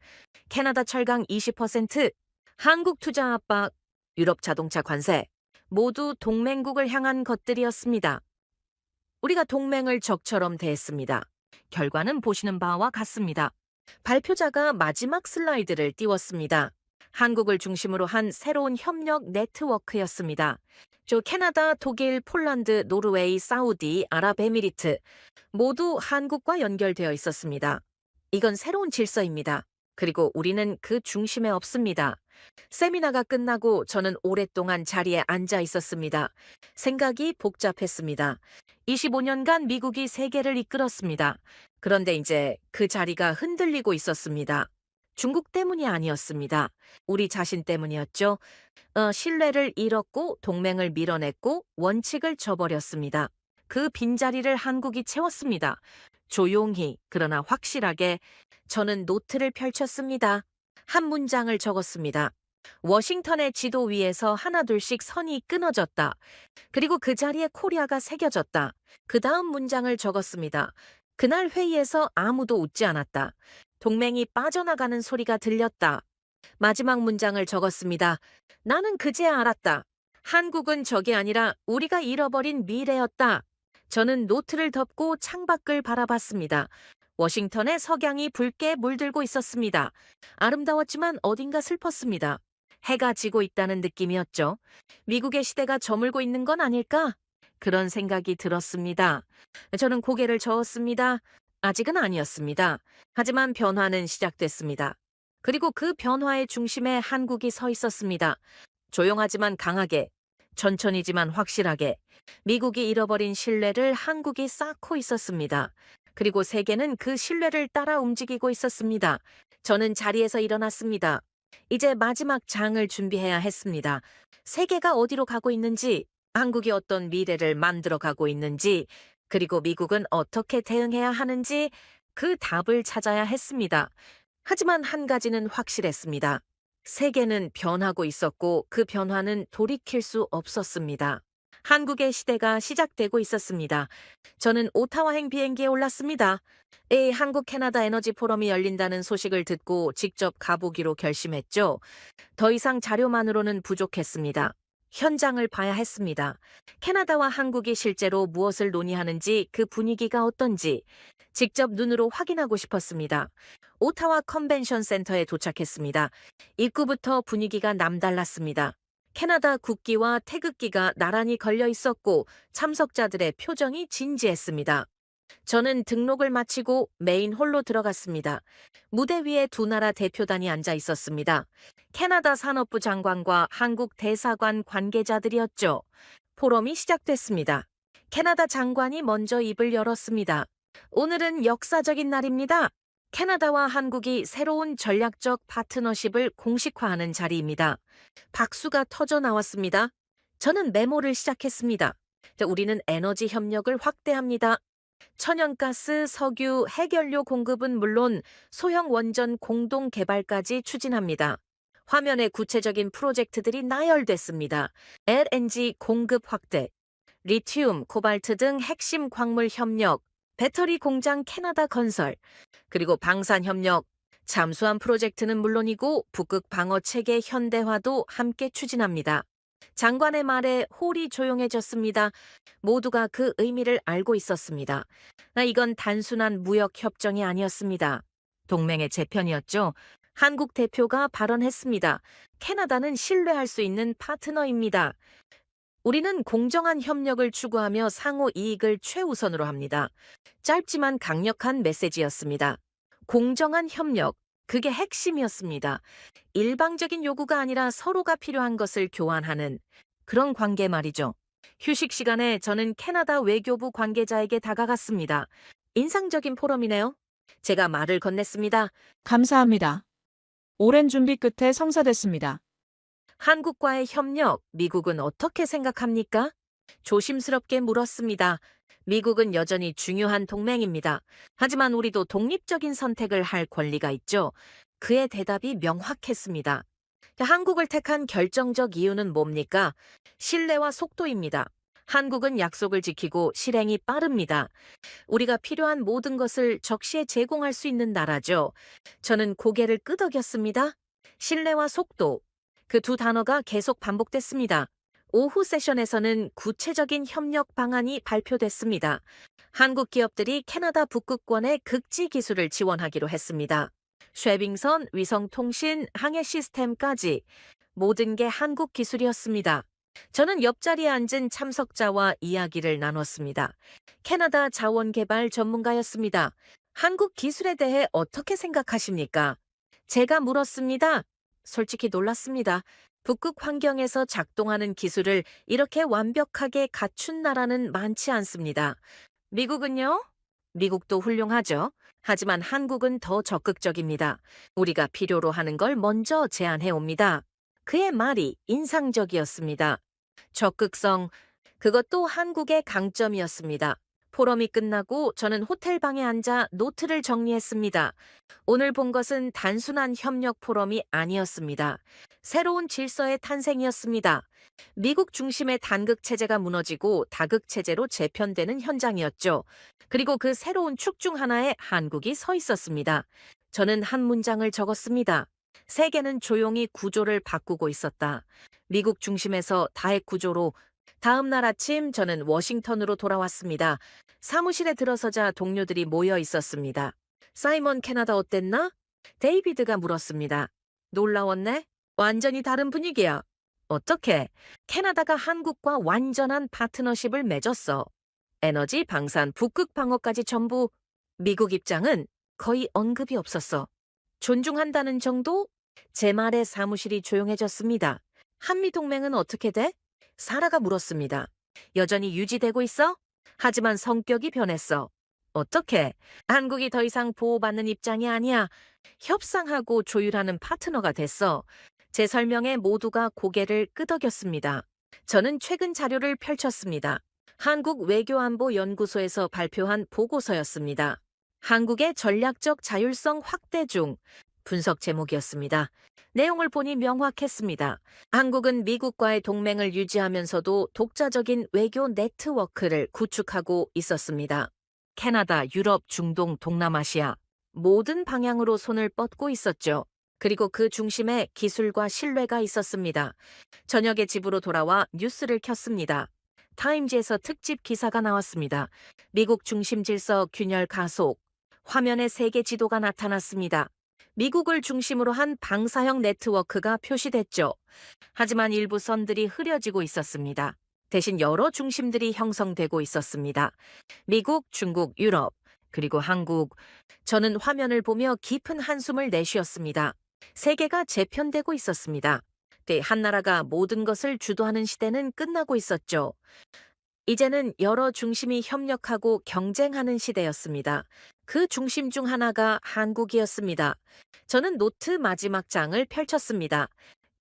캐나다 철강 20%, 한국 투자 압박, 유럽 자동차 관세, 모두 동맹국을 향한 것들이었습니다. 우리가 동맹을 적처럼 대했습니다. 결과는 보시는 바와 같습니다. 발표자가 마지막 슬라이드를 띄웠습니다. 한국을 중심으로 한 새로운 협력 네트워크였습니다. 캐나다, 독일, 폴란드, 노르웨이, 사우디, 아랍에미리트 모두 한국과 연결되어 있었습니다. 이건 새로운 질서입니다. 그리고 우리는 그 중심에 없습니다. 세미나가 끝나고 저는 오랫동안 자리에 앉아 있었습니다. 생각이 복잡했습니다. 25년간 미국이 세계를 이끌었습니다. 그런데 이제 그 자리가 흔들리고 있었습니다. 중국 때문이 아니었습니다. 우리 자신 때문이었죠. 신뢰를 잃었고 동맹을 밀어냈고 원칙을 저버렸습니다. 그 빈자리를 한국이 채웠습니다. 조용히, 그러나 확실하게 저는 노트를 펼쳤습니다. 한 문장을 적었습니다. 워싱턴의 지도 위에서 하나둘씩 선이 끊어졌다. 그리고 그 자리에 코리아가 새겨졌다. 그 다음 문장을 적었습니다. 그날 회의에서 아무도 웃지 않았다. 동맹이 빠져나가는 소리가 들렸다. 마지막 문장을 적었습니다. 나는 그제야 알았다. 한국은 적이 아니라 우리가 잃어버린 미래였다. 저는 노트를 덮고 창밖을 바라봤습니다. 워싱턴의 석양이 붉게 물들고 있었습니다. 아름다웠지만 어딘가 슬펐습니다. 해가 지고 있다는 느낌이었죠. 미국의 시대가 저물고 있는 건 아닐까? 그런 생각이 들었습니다. 저는 고개를 저었습니다. 아직은 아니었습니다. 하지만 변화는 시작됐습니다. 그리고 그 변화의 중심에 한국이 서 있었습니다. 조용하지만 강하게, 천천히지만 확실하게, 미국이 잃어버린 신뢰를 한국이 쌓고 있었습니다. 그리고 세계는 그 신뢰를 따라 움직이고 있었습니다. 저는 자리에서 일어났습니다. 이제 마지막 장을 준비해야 했습니다. 세계가 어디로 가고 있는지, 한국이 어떤 미래를 만들어 가고 있는지, 그리고 미국은 어떻게 대응해야 하는지 그 답을 찾아야 했습니다. 하지만 한 가지는 확실했습니다. 세계는 변하고 있었고 그 변화는 돌이킬 수 없었습니다. 한국의 시대가 시작되고 있었습니다. 저는 오타와행 비행기에 올랐습니다. 한국 캐나다 에너지 포럼이 열린다는 소식을 듣고 직접 가보기로 결심했죠. 더 이상 자료만으로는 부족했습니다. 현장을 봐야 했습니다. 캐나다와 한국이 실제로 무엇을 논의하는지 그 분위기가 어떤지 직접 눈으로 확인하고 싶었습니다. 오타와 컨벤션 센터에 도착했습니다. 입구부터 분위기가 남달랐습니다. 캐나다 국기와 태극기가 나란히 걸려 있었고 참석자들의 표정이 진지했습니다. 저는 등록을 마치고 메인 홀로 들어갔습니다. 무대 위에 두 나라 대표단이 앉아 있었습니다. 캐나다 산업부 장관과 한국 대사관 관계자들이었죠. 포럼이 시작됐습니다. 캐나다 장관이 먼저 입을 열었습니다. 오늘은 역사적인 날입니다. 캐나다와 한국이 새로운 전략적 파트너십을 공식화하는 자리입니다. 박수가 터져 나왔습니다. 저는 메모를 시작했습니다. 우리는 에너지 협력을 확대합니다. 천연가스, 석유, 핵연료 공급은 물론 소형 원전 공동 개발까지 추진합니다. 화면에 구체적인 프로젝트들이 나열됐습니다. LNG 공급 확대, 리튬, 코발트 등 핵심 광물 협력, 배터리 공장 캐나다 건설, 그리고 방산 협력, 잠수함 프로젝트는 물론이고 북극 방어 체계 현대화도 함께 추진합니다. 장관의 말에 홀이 조용해졌습니다. 모두가 그 의미를 알고 있었습니다. 이건 단순한 무역 협정이 아니었습니다. 동맹의 재편이었죠. 한국 대표가 발언했습니다. 캐나다는 신뢰할 수 있는 파트너입니다. 우리는 공정한 협력을 추구하며 상호 이익을 최우선으로 합니다. 짧지만 강력한 메시지였습니다. 공정한 협력, 그게 핵심이었습니다. 일방적인 요구가 아니라 서로가 필요한 것을 교환하는 그런 관계 말이죠. 휴식 시간에 저는 캐나다 외교부 관계자에게 다가갔습니다. 인상적인 포럼이네요. 제가 말을 건넸습니다. 감사합니다. 오랜 준비 끝에 성사됐습니다. 한국과의 협력, 미국은 어떻게 생각합니까? 조심스럽게 물었습니다. 미국은 여전히 중요한 동맹입니다. 하지만 우리도 독립적인 선택을 할 권리가 있죠. 그의 대답이 명확했습니다. 한국을 택한 결정적 이유는 뭡니까? 신뢰와 속도입니다. 한국은 약속을 지키고 실행이 빠릅니다. 우리가 필요한 모든 것을 적시에 제공할 수 있는 나라죠. 저는 고개를 끄덕였습니다. 신뢰와 속도, 그 두 단어가 계속 반복됐습니다. 오후 세션에서는 구체적인 협력 방안이 발표됐습니다. 한국 기업들이 캐나다 북극권의 극지 기술을 지원하기로 했습니다. 쉐빙선, 위성통신, 항해 시스템까지 모든 게 한국 기술이었습니다. 저는 옆자리에 앉은 참석자와 이야기를 나눴습니다. 캐나다 자원개발 전문가였습니다. 한국 기술에 대해 어떻게 생각하십니까? 제가 물었습니다. 솔직히 놀랐습니다. 북극 환경에서 작동하는 기술을 이렇게 완벽하게 갖춘 나라는 많지 않습니다. 미국은요? 미국도 훌륭하죠. 하지만 한국은 더 적극적입니다. 우리가 필요로 하는 걸 먼저 제안해 옵니다. 그의 말이 인상적이었습니다. 적극성, 그것도 한국의 강점이었습니다. 포럼이 끝나고 저는 호텔방에 앉아 노트를 정리했습니다. 오늘 본 것은 단순한 협력 포럼이 아니었습니다. 새로운 질서의 탄생이었습니다. 미국 중심의 단극 체제가 무너지고 다극 체제로 재편되는 현장이었죠. 그리고 그 새로운 축 중 하나에 한국이 서 있었습니다. 저는 한 문장을 적었습니다. 세계는 조용히 구조를 바꾸고 있었다. 미국 중심에서 다핵 구조로. 다음 날 아침 저는 워싱턴으로 돌아왔습니다. 사무실에 들어서자 동료들이 모여 있었습니다. 사이먼 캐나다 어땠나? 데이비드가 물었습니다. 놀라웠네? 완전히 다른 분위기야. 어떻게? 캐나다가 한국과 완전한 파트너십을 맺었어. 에너지, 방산, 북극 방어까지 전부. 미국 입장은 거의 언급이 없었어. 존중한다는 정도? 제 말에 사무실이 조용해졌습니다. 한미동맹은 어떻게 돼? 사라가 물었습니다. 여전히 유지되고 있어? 하지만 성격이 변했어. 어떻게? 한국이 더 이상 보호받는 입장이 아니야. 협상하고 조율하는 파트너가 됐어. 제 설명에 모두가 고개를 끄덕였습니다. 저는 최근 자료를 펼쳤습니다. 한국 외교안보연구소에서 발표한 보고서였습니다. 한국의 전략적 자율성 확대 중 분석 제목이었습니다. 내용을 보니 명확했습니다. 한국은 미국과의 동맹을 유지하면서도 독자적인 외교 네트워크를 구축하고 있었습니다. 캐나다, 유럽, 중동, 동남아시아 모든 방향으로 손을 뻗고 있었죠. 그리고 그 중심에 기술과 신뢰가 있었습니다. 저녁에 집으로 돌아와 뉴스를 켰습니다. 타임즈에서 특집 기사가 나왔습니다. 미국 중심 질서 균열 가속. 화면에 세계 지도가 나타났습니다. 미국을 중심으로 한 방사형 네트워크가 표시됐죠. 하지만 일부 선들이 흐려지고 있었습니다. 대신 여러 중심들이 형성되고 있었습니다. 미국, 중국, 유럽, 그리고 한국. 저는 화면을 보며 깊은 한숨을 내쉬었습니다. 세계가 재편되고 있었습니다. 한 나라가 모든 것을 주도하는 시대는 끝나고 있었죠. 이제는 여러 중심이 협력하고 경쟁하는 시대였습니다. 그 중심 중 하나가 한국이었습니다. 저는 노트 마지막 장을 펼쳤습니다.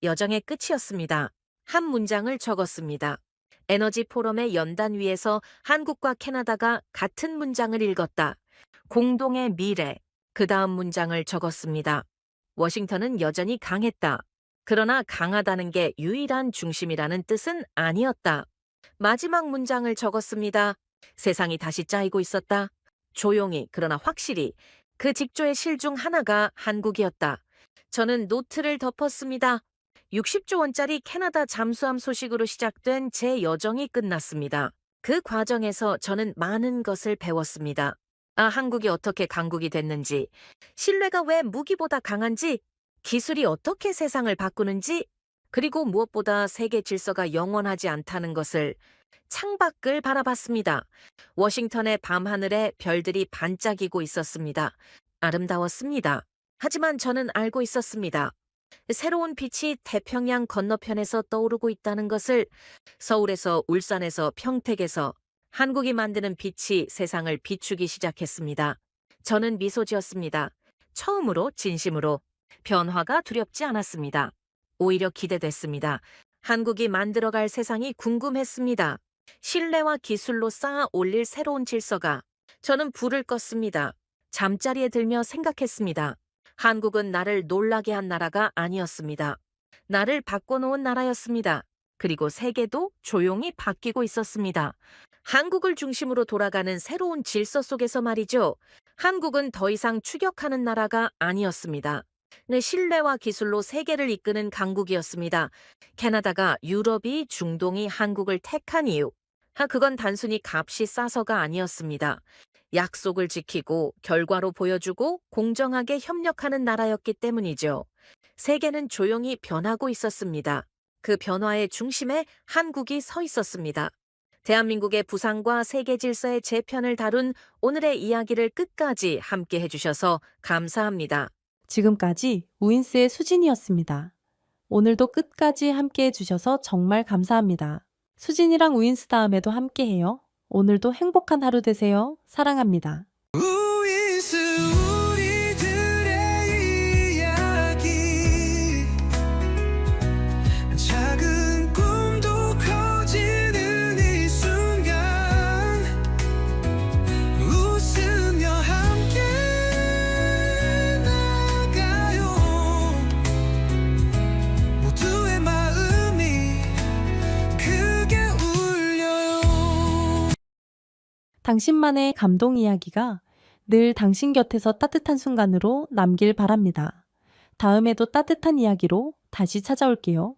여정의 끝이었습니다. 한 문장을 적었습니다. 에너지 포럼의 연단 위에서 한국과 캐나다가 같은 문장을 읽었다. 공동의 미래. 그 다음 문장을 적었습니다. 워싱턴은 여전히 강했다. 그러나 강하다는 게 유일한 중심이라는 뜻은 아니었다. 마지막 문장을 적었습니다. 세상이 다시 짜이고 있었다. 조용히 그러나 확실히. 그 직조의 실 중 하나가 한국이었다. 저는 노트를 덮었습니다. 60조 원짜리 캐나다 잠수함 소식으로 시작된 제 여정이 끝났습니다. 그 과정에서 저는 많은 것을 배웠습니다. 한국이 어떻게 강국이 됐는지, 신뢰가 왜 무기보다 강한지, 기술이 어떻게 세상을 바꾸는지, 그리고 무엇보다 세계 질서가 영원하지 않다는 것을. 창밖을 바라봤습니다. 워싱턴의 밤하늘에 별들이 반짝이고 있었습니다. 아름다웠습니다. 하지만 저는 알고 있었습니다. 새로운 빛이 태평양 건너편에서 떠오르고 있다는 것을. 서울에서, 울산에서, 평택에서 한국이 만드는 빛이 세상을 비추기 시작했습니다. 저는 미소 지었습니다. 처음으로 진심으로. 변화가 두렵지 않았습니다. 오히려 기대됐습니다. 한국이 만들어갈 세상이 궁금했습니다. 신뢰와 기술로 쌓아 올릴 새로운 질서가. 저는 불을 껐습니다. 잠자리에 들며 생각했습니다. 한국은 나를 놀라게 한 나라가 아니었습니다. 나를 바꿔놓은 나라였습니다. 그리고 세계도 조용히 바뀌고 있었습니다. 한국을 중심으로 돌아가는 새로운 질서 속에서 말이죠. 한국은 더 이상 추격하는 나라가 아니었습니다. 신뢰와 기술로 세계를 이끄는 강국이었습니다. 캐나다가, 유럽이, 중동이 한국을 택한 이유. 그건 단순히 값이 싸서가 아니었습니다. 약속을 지키고 결과로 보여주고 공정하게 협력하는 나라였기 때문이죠. 세계는 조용히 변하고 있었습니다. 그 변화의 중심에 한국이 서 있었습니다. 대한민국의 부상과 세계 질서의 재편을 다룬 오늘의 이야기를 끝까지 함께 해주셔서 감사합니다. 지금까지 우인스의 수진이었습니다. 오늘도 끝까지 함께 해주셔서 정말 감사합니다. 수진이랑 우인스 다음에도 함께해요. 오늘도 행복한 하루 되세요. 사랑합니다. 우인스 우리들의 이야기 작은 꿈도 커지는 이 당신만의 감동 이야기가 늘 당신 곁에서 따뜻한 순간으로 남길 바랍니다. 다음에도 따뜻한 이야기로 다시 찾아올게요.